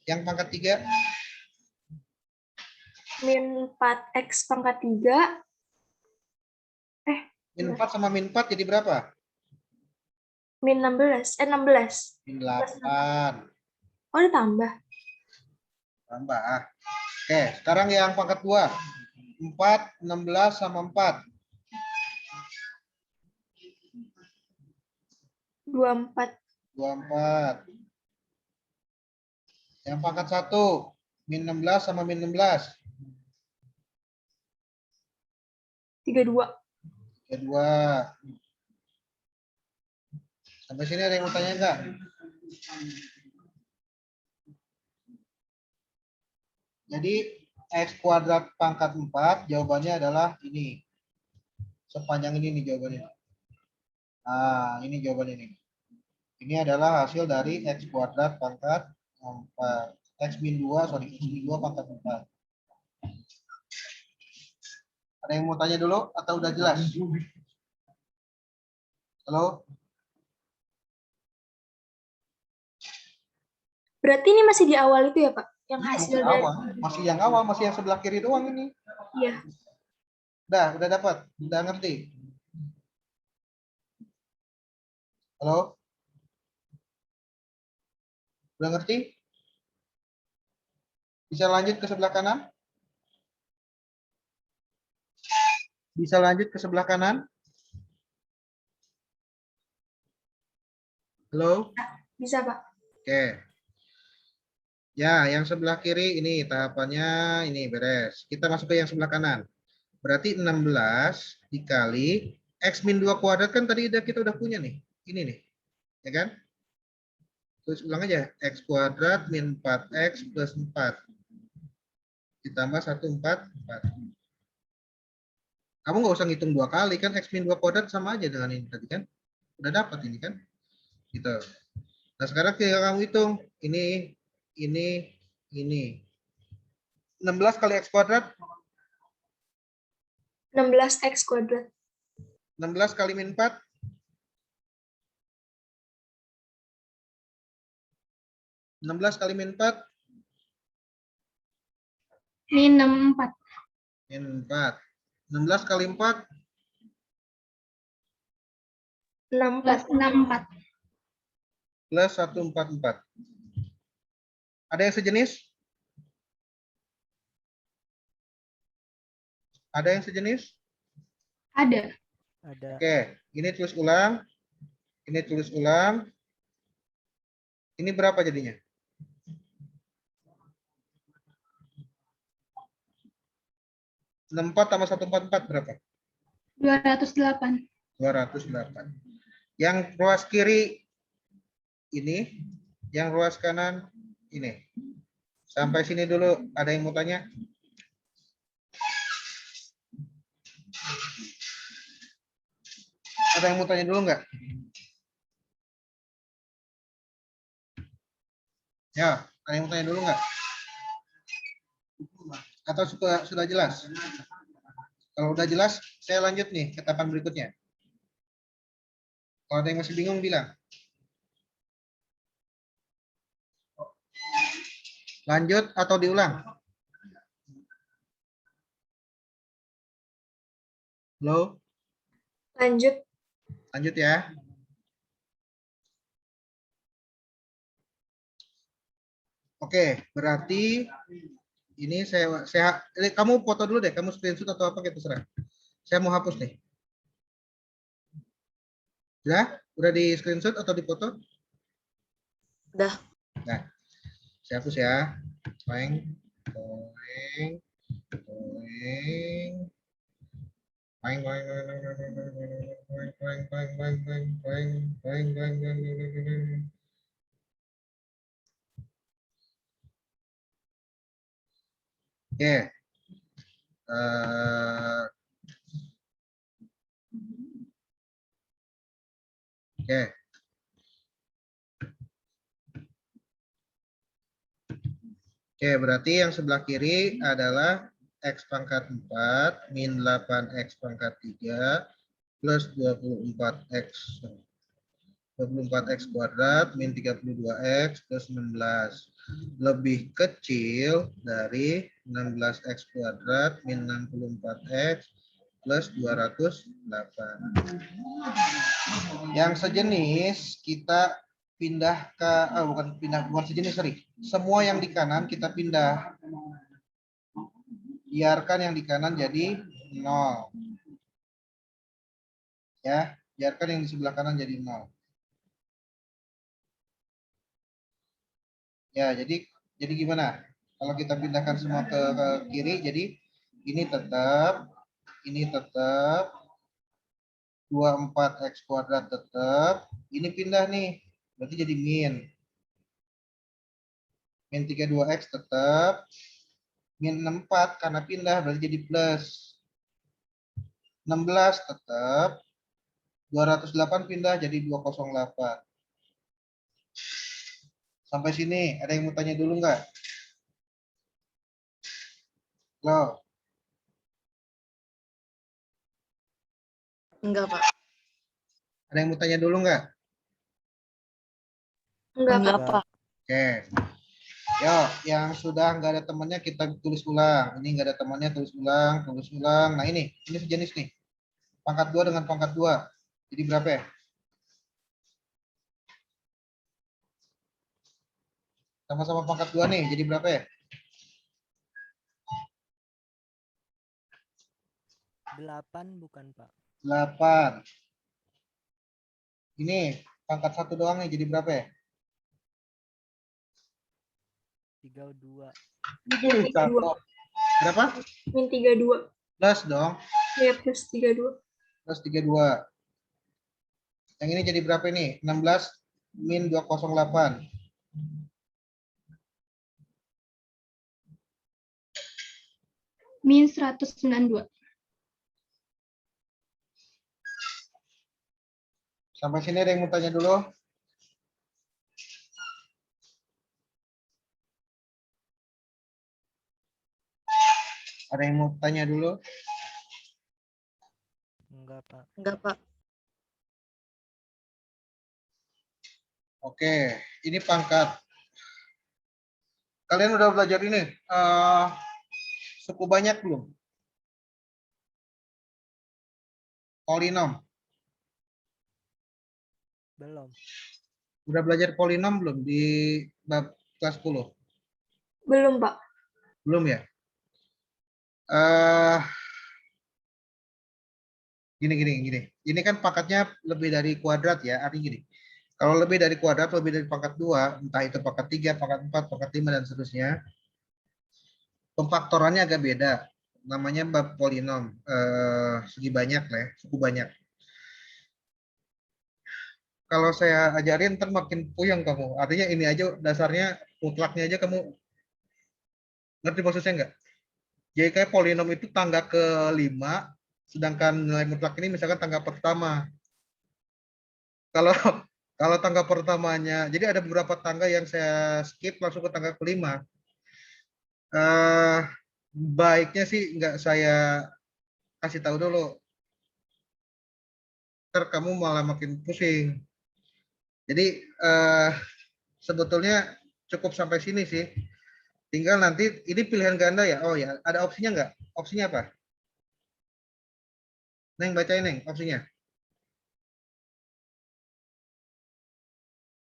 S2: Yang pangkat 3?
S8: Min 4X pangkat 3.
S2: Min 4 sama min 4 jadi berapa?
S8: Min 16. 16.
S2: Min 8.
S8: Oh, ada tambah.
S2: Tambah. Oke, sekarang yang pangkat 2. 4, 16 sama 4.
S8: 24.
S2: 24. Yang pangkat 1. Min 16 sama min 16.
S8: 32.
S2: 32. Sampai sini ada yang mau tanya enggak? Jadi X kuadrat pangkat 4 jawabannya adalah ini. Sepanjang ini nih jawabannya. Nah, ini jawabannya ini. Ini adalah hasil dari X kuadrat pangkat 4. X min 2, sorry, X min 2 pangkat 4. Ada yang mau tanya dulu atau udah jelas? Halo?
S8: Berarti ini masih di awal itu ya, Pak? Yang hasil
S2: Masih
S8: dari...
S2: awal, masih yang sebelah kiri doang ini.
S8: Iya.
S2: Udah dapat, udah ngerti. Halo? Udah ngerti? Bisa lanjut ke sebelah kanan? Bisa lanjut ke sebelah kanan? Halo?
S8: Bisa, Pak.
S2: Oke. Ya, yang sebelah kiri ini tahapannya ini beres. Kita masuk ke yang sebelah kanan. Berarti 16 dikali X min 2 kuadrat kan tadi kita udah punya nih. Ini nih. Ya kan? Terus ulang aja. X kuadrat min 4X plus 4. Ditambah 144. Kamu nggak usah ngitung 2 kali kan. X min 2 kuadrat sama aja dengan ini tadi kan. Udah dapat ini kan. Gitu. Nah sekarang kamu hitung. Ini. 16 kali X kuadrat.
S8: 16X kuadrat.
S2: 16 kali min 4. Kali min 4.
S4: Min 64.
S2: Min 4. 16 kali 4.
S4: 64. 64.
S2: Plus 144. Ada yang sejenis? Ada yang sejenis?
S4: Ada.
S5: Ada.
S2: Oke, ini tulis ulang. Ini tulis ulang. Ini berapa jadinya? Empat tambah 144 berapa?
S4: 208.
S2: 208. Yang ruas kiri ini, yang ruas kanan ini. Sampai sini dulu. Ada yang mau tanya? Ada yang mau tanya dulu nggak? Ya, ada yang mau tanya dulu nggak? Atau sudah jelas? Kalau udah jelas, saya lanjut nih ke tahapan berikutnya. Kalau ada yang masih bingung, bilang. Lanjut atau diulang? Halo?
S8: Lanjut.
S2: Lanjut ya. Oke, berarti ini kamu foto dulu deh, kamu screenshot atau apa gitu terserah. Saya mau hapus nih. Udah di screenshot atau di foto?
S3: Udah.
S2: Nah, saya hapus ya. Poing, poing, poing. Poing, poing, poing, poing, poing, poing, poing, poing, poing, poing, poing, poing, poing. Oke. Oke. Oke, berarti yang sebelah kiri adalah X pangkat 4 min 8X pangkat 3 plus 24X kuadrat min 32X plus 16 lebih kecil dari 16X kuadrat min 64X plus 208. Yang sejenis kita pindah ke, bukan sejenis, sorry. Semua yang di kanan kita pindah. Biarkan yang di kanan jadi 0. Ya, biarkan yang di sebelah kanan jadi 0. Ya, jadi gimana? Kalau kita pindahkan semua ke kiri, jadi ini tetap 24X kuadrat tetap, ini pindah nih, berarti jadi min 32X tetap, min 64 karena pindah berarti jadi plus, 16 tetap, 208 pindah jadi 208. Sampai sini, ada yang mau tanya dulu nggak? Halo?
S3: Enggak, Pak.
S2: Ada yang mau tanya dulu nggak?
S3: Enggak, Pak.
S2: Oke. Yuk, yang sudah nggak ada temannya kita tulis ulang. Ini nggak ada temannya, tulis ulang, tulis ulang. Nah ini sejenis nih. Pangkat 2 dengan pangkat 2. Jadi berapa ya? Sama-sama pangkat 2 nih, jadi berapa ya?
S5: 8 bukan, Pak?
S2: 8. Ini Pangkat 1 doang nih jadi berapa ya?
S5: 32.
S2: Cakep. Berapa?
S8: Min 32.
S2: Plus dong.
S8: Ya, plus 32.
S2: Plus 32. Yang ini jadi berapa ini? 16 min 208.
S4: Min 192.
S2: Sampai sini ada yang mau tanya dulu? Ada yang mau tanya dulu?
S5: Enggak, Pak.
S3: Enggak, Pak.
S2: Oke, ini pangkat. Kalian udah belajar ini suku banyak belum? Polinom.
S5: Belum.
S2: Udah belajar polinom belum di bab kelas 10?
S8: Belum, Pak.
S2: Belum ya? Gini. Ini kan pangkatnya lebih dari kuadrat ya. Artinya gini. Kalau lebih dari kuadrat, lebih dari pangkat 2, entah itu pangkat 3, pangkat 4, pangkat 5, dan seterusnya, pemfaktorannya agak beda. Namanya bab polinom. Segi banyak lah ya, suku banyak. Kalau saya ajarin, ntar makin puyeng kamu. Artinya ini aja dasarnya, mutlaknya aja kamu ngerti maksudnya nggak? Jadi kayak polinom itu tangga ke-5, sedangkan nilai mutlak ini misalkan tangga pertama. Kalau kalau tangga pertamanya, jadi ada beberapa tangga yang saya skip langsung ke tangga ke-5. Baiknya sih nggak saya kasih tahu dulu. Ntar kamu malah makin pusing. Jadi sebetulnya cukup sampai sini sih. Tinggal nanti ini pilihan ganda ya. Oh ya, ada opsinya nggak? Opsinya apa? Neng bacain Neng, opsinya.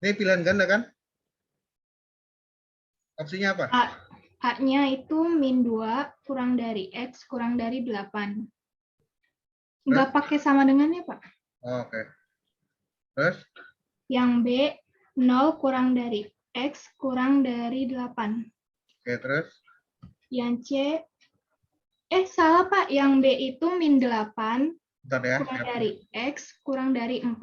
S2: Ini pilihan ganda kan? Opsinya apa?
S4: A-nya itu min 2 kurang dari X kurang dari 8. Nggak pakai sama dengannya, Pak.
S2: Oke. Terus?
S4: Yang B, 0 kurang dari X kurang dari 8.
S2: Oke, terus?
S4: Yang C, salah Pak. Yang B itu min 8
S2: Bentar ya.
S4: kurang dari X kurang dari 4.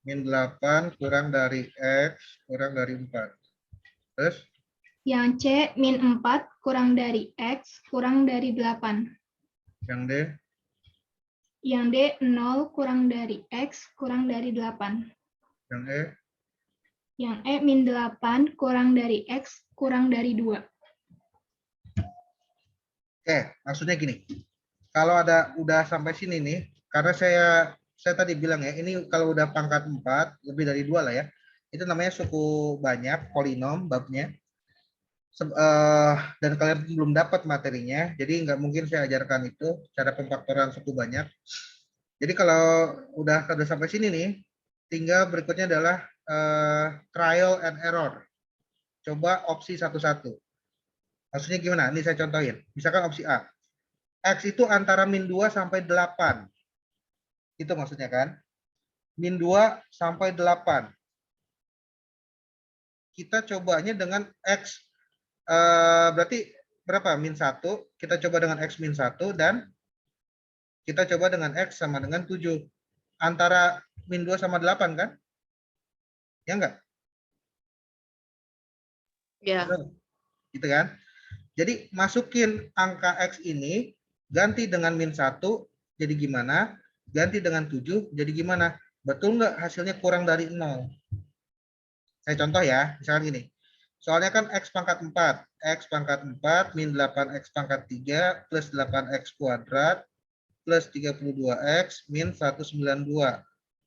S2: Min 8 kurang dari X kurang dari 4. Terus?
S4: Yang C, min 4 kurang dari X kurang dari 8.
S2: Yang D?
S4: Yang D, 0 kurang dari X kurang dari 8.
S2: Yang E?
S4: Yang E, min 8 kurang dari X kurang dari 2.
S2: Oke, maksudnya gini. Kalau udah sampai sini nih, karena saya tadi bilang ya, ini kalau udah pangkat 4, lebih dari 2 lah ya. Itu namanya suku banyak, polinom babnya. Dan kalian belum dapat materinya, jadi nggak mungkin saya ajarkan itu cara pemfaktoran suku banyak. Jadi kalau udah sampai sini nih, tinggal berikutnya adalah trial and error. Coba opsi satu-satu. Maksudnya gimana? Ini saya contohin. Misalkan opsi A. X itu antara min 2 sampai 8. Itu maksudnya kan? Min 2 sampai 8. Kita cobanya dengan X. Berarti berapa? Min 1. Kita coba dengan X min 1. Dan kita coba dengan X sama dengan 7. Antara min 2 sama 8 kan? Ya enggak?
S3: Ya.
S2: Gitu kan? Jadi masukin angka X ini, ganti dengan min 1, jadi gimana? Ganti dengan 7, jadi gimana? Betul nggak hasilnya kurang dari 0? Saya contoh ya, misalkan gini. Soalnya kan X pangkat 4. X pangkat 4 min 8X pangkat 3 plus 8X kuadrat plus 32X min 192.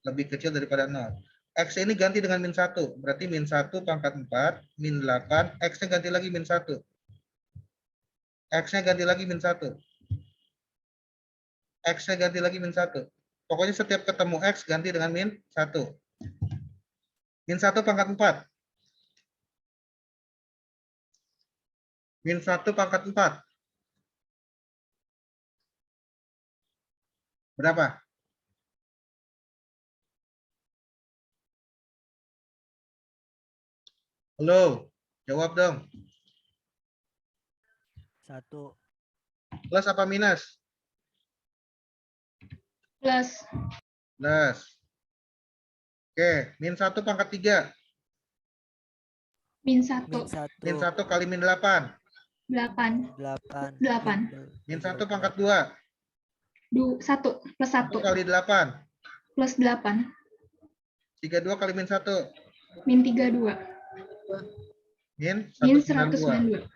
S2: Lebih kecil daripada 0. X ini ganti dengan min 1. Berarti min 1 pangkat 4 min 8. X-nya ganti lagi min 1. X-nya ganti lagi min 1. X-nya ganti lagi min 1. Pokoknya setiap ketemu X ganti dengan min 1. Min 1 pangkat 4. Min 1 pangkat 4. Berapa? Halo, jawab dong.
S5: 1.
S2: Plus apa minus?
S4: Plus
S2: Plus. Oke, min 1 pangkat 3.
S4: min
S5: Min
S4: 1,
S2: Min
S5: 1.
S2: 1 kali min 8.
S4: 8.
S5: 8.
S4: 8.
S2: Min 1 pangkat 2.
S4: 1 plus
S2: 1
S4: 1
S2: kali 8.
S4: plus 8.
S2: 32 kali min 1.
S4: Min 32.
S2: Min
S4: Min
S2: 192.
S4: 192.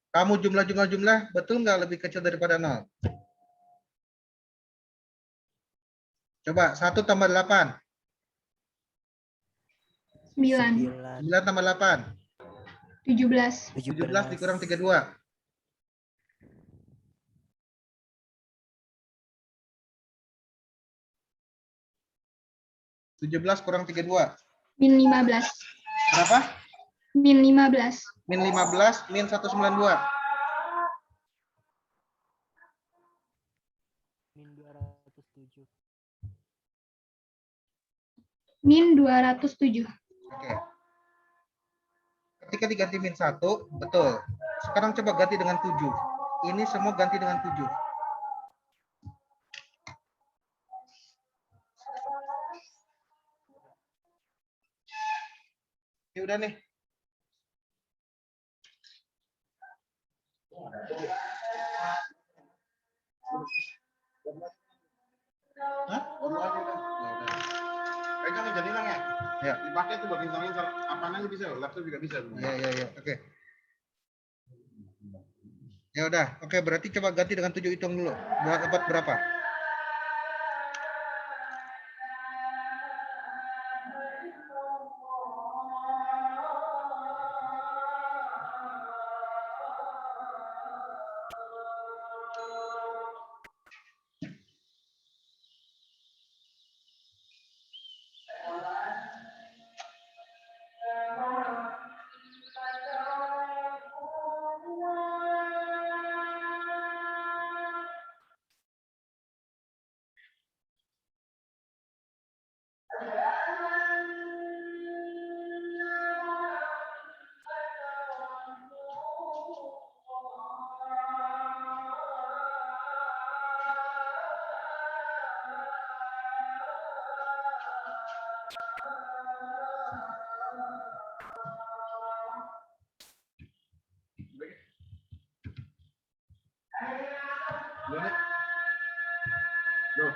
S2: Kamu jumlah betul nggak lebih kecil daripada 0? Coba 1 tambah 8.
S4: 9.
S2: 9 tambah 8.
S4: 17.
S2: 17 dikurang 32. 17 kurang 32.
S4: Min 15.
S2: Berapa?
S4: Min 15.
S2: Min 15, min 192.
S5: Min 207.
S4: Min 207.
S2: Oke. Ketika diganti min 1, betul. Sekarang coba ganti dengan 7. Ini semua ganti dengan 7. Ini udah nih. Hah?
S10: Pegang jadi hilang ya?
S2: Ya.
S10: Dipakai tuh buat ngitungin apanya bisa, laptop juga bisa.
S2: Ya. Oke. Ya udah. Oke, berarti coba ganti dengan 7, hitung dulu. Dapat berapa?
S10: Loh.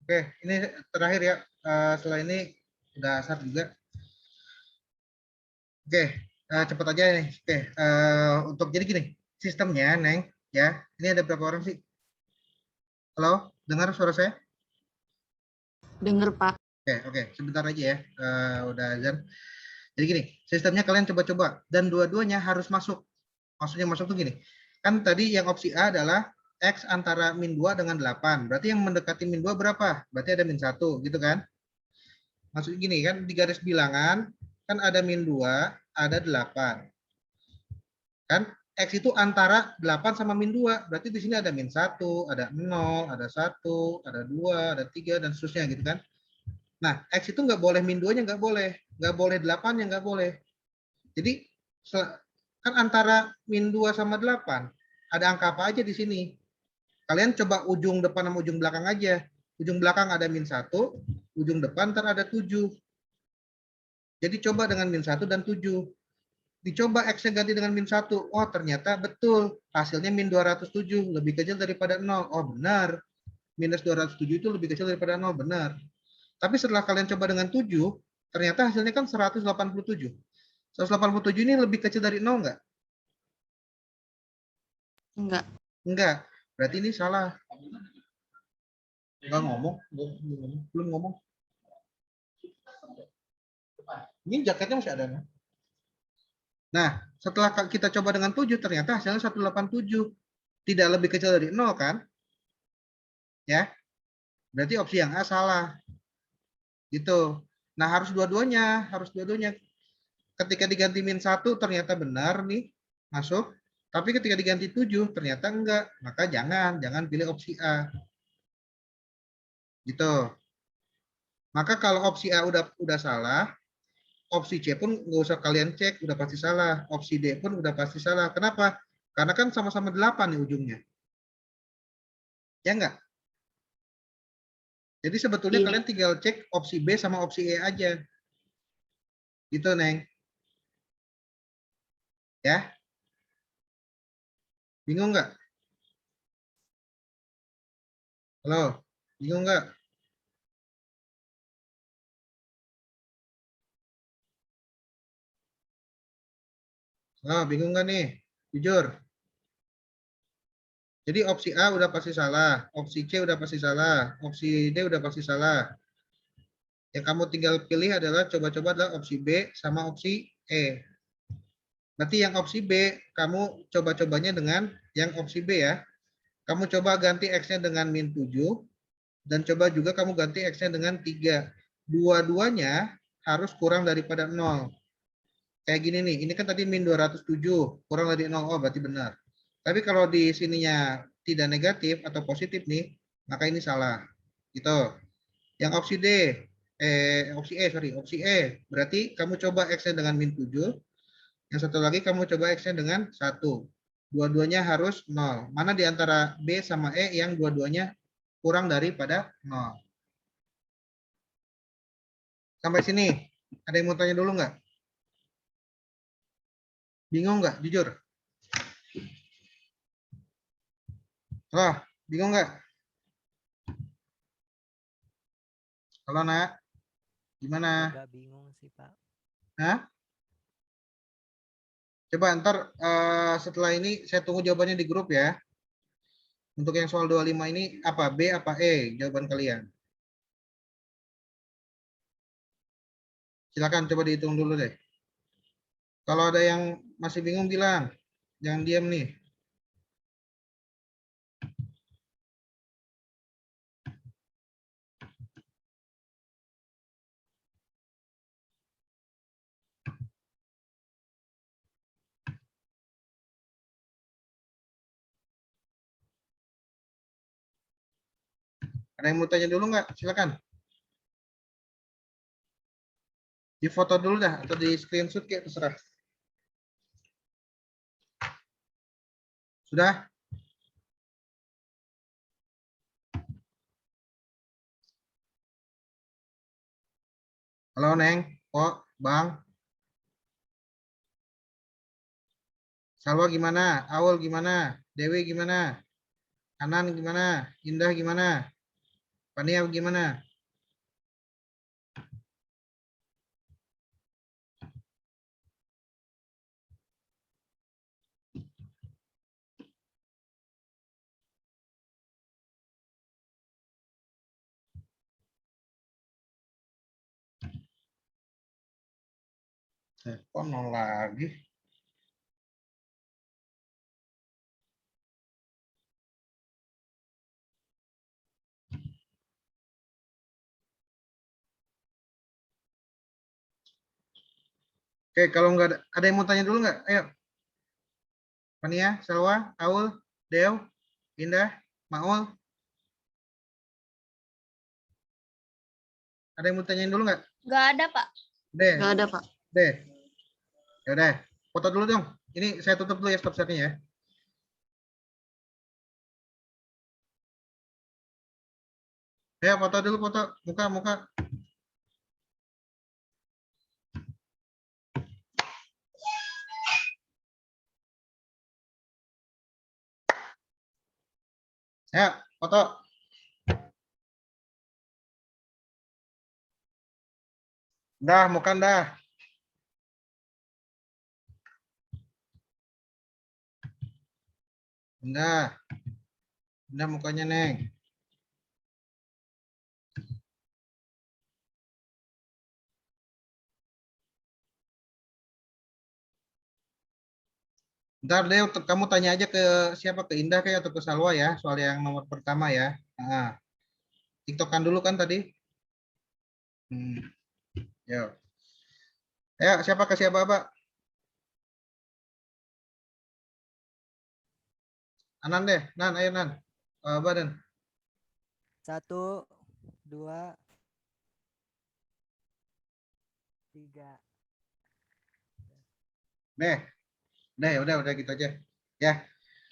S2: Oke, ini terakhir ya. Setelah ini udah asar juga. Oke, Cepat aja nih. Oke, untuk jadi gini, sistemnya, Neng, ya. Ini ada berapa orang sih? Halo, dengar suara saya?
S3: Dengar, Pak.
S2: Oke, sebentar aja ya. Udah azan. Jadi gini, sistemnya kalian coba-coba dan dua-duanya harus masuk. Maksudnya masuk tuh gini. Kan tadi yang opsi A adalah X antara min 2 dengan 8. Berarti yang mendekati min 2 berapa? Berarti ada min 1, gitu kan? Maksudnya gini kan, di garis bilangan, kan ada min 2, ada 8. Kan X itu antara 8 sama min 2. Berarti di sini ada min 1, ada 0, ada 1, ada 2, ada 3, dan seterusnya gitu kan. Nah, X itu nggak boleh min 2-nya nggak boleh. Nggak boleh 8-nya nggak boleh. Jadi, kan antara min 2 sama 8, ada angka apa aja di sini? Kalian coba ujung depan sama ujung belakang aja. Ujung belakang ada min 1, ujung depan ntar ada 7. Jadi coba dengan min 1 dan 7. Dicoba X-nya ganti dengan min 1. Oh, ternyata betul. Hasilnya min 207, lebih kecil daripada 0. Oh, benar. Minus 207 itu lebih kecil daripada 0, benar. Tapi setelah kalian coba dengan 7, ternyata hasilnya kan 187. 187 ini lebih kecil dari 0 nggak?
S3: Enggak.
S2: Enggak. Berarti ini salah. Enggak ngomong. Belum ngomong. Ini jaketnya masih ada. Nah, setelah kita coba dengan 7, ternyata hasilnya 187. Tidak lebih kecil dari 0 kan? Ya. Berarti opsi yang A salah. Gitu. Nah, harus dua-duanya. Ketika diganti min 1, ternyata benar nih. Masuk. Tapi ketika diganti 7, ternyata enggak. Maka jangan pilih opsi A. Gitu. Maka kalau opsi A udah salah, opsi C pun nggak usah kalian cek, udah pasti salah. Opsi D pun udah pasti salah. Kenapa? Karena kan sama-sama 8 nih ujungnya. Ya enggak? Jadi sebetulnya kalian tinggal cek opsi B sama opsi E aja. Gitu, Neng. Ya? Bingung nggak? Halo? Bingung nggak? Halo, bingung nggak nih? Jujur. Jadi opsi A udah pasti salah, opsi C udah pasti salah, opsi D udah pasti salah. Yang kamu tinggal pilih adalah coba-coba adalah opsi B sama opsi E. Berarti yang opsi B, kamu coba-cobanya dengan yang opsi B ya. Kamu coba ganti X-nya dengan min 7, dan coba juga kamu ganti X-nya dengan 3. Dua-duanya harus kurang daripada 0. Kayak gini nih, ini kan tadi min 207, kurang dari 0, oh berarti benar. Tapi kalau di sininya tidak negatif atau positif nih, maka ini salah. Gitu. Yang opsi D, opsi E, berarti kamu coba X-nya dengan min 7, yang satu lagi kamu coba X-nya dengan 1. Dua-duanya harus 0. Mana di antara B sama E yang dua-duanya kurang daripada 0? Sampai sini, ada yang mau tanya dulu nggak? Bingung nggak? Jujur. Loh, bingung nggak? Halo, Nak. Gimana?
S5: Agak bingung sih, Pak.
S2: Hah? Coba ntar setelah ini saya tunggu jawabannya di grup ya. Untuk yang soal 25 ini apa? B apa E jawaban kalian? Silakan coba dihitung dulu deh. Kalau ada yang masih bingung bilang. Jangan diam nih. Ada yang mau tanya dulu nggak? Silakan. Di foto dulu dah atau di screenshot kayak terserah. Sudah? Halo Neng, Kok, Bang. Salwa gimana? Aul gimana? Dewi gimana? Anan gimana? Indah gimana? Pania gimana? Kok nol lagi? Oke, kalau nggak ada yang mau tanya dulu nggak? Ayo. Fania, Salwa, Aul, Dew, Indah, Maul. Ada yang mau tanyain dulu nggak?
S8: Nggak ada, Pak.
S2: Deh,
S3: Nggak ada, Pak.
S2: deh. Ya udah, foto dulu dong. Ini saya tutup dulu ya stop share-nya ya. Ya, foto dulu, foto muka. Ya, foto. Dah, muka dah. Udah mukanya, Neng. Ntar deh, kamu tanya aja ke siapa, ke Indah kayak atau ke Salwa ya, soal yang nomor pertama ya. Nah, TikTokan dulu kan tadi. Yo. Ayo, siapa ke siapa, Pak? Anan deh, Nan, ayo Nan. Badan.
S5: 1, 2, 3.
S2: Udah gitu aja. Ya.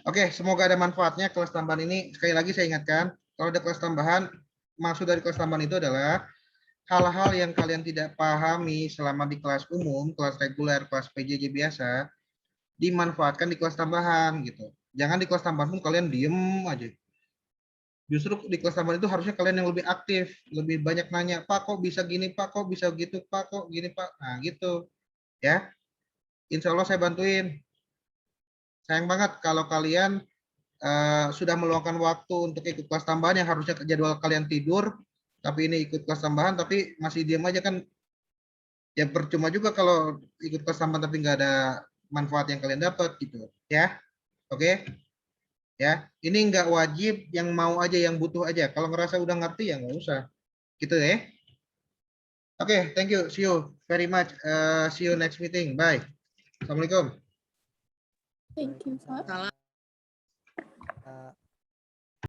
S2: Oke, semoga ada manfaatnya kelas tambahan ini. Sekali lagi saya ingatkan, kalau ada kelas tambahan, maksud dari kelas tambahan itu adalah hal-hal yang kalian tidak pahami selama di kelas umum, kelas reguler, kelas PJJ biasa, dimanfaatkan di kelas tambahan gitu. Jangan di kelas tambahan pun kalian diem aja. Justru di kelas tambahan itu harusnya kalian yang lebih aktif, lebih banyak nanya, Pak kok bisa gini, Pak kok bisa gitu, Pak kok gini, Pak. Nah gitu. Ya. Insya Allah saya bantuin. Sayang banget kalau kalian sudah meluangkan waktu untuk ikut kelas tambahan yang harusnya jadwal kalian tidur, tapi ini ikut kelas tambahan tapi masih diam aja kan, ya percuma juga kalau ikut kelas tambahan tapi nggak ada manfaat yang kalian dapat gitu ya. Oke ya, ini nggak wajib, yang mau aja, yang butuh aja. Kalau ngerasa udah ngerti ya nggak usah gitu ya. Oke, thank you, see you very much, see you next meeting, bye. Assalamualaikum.
S4: Thank you, Pak.
S5: Salam.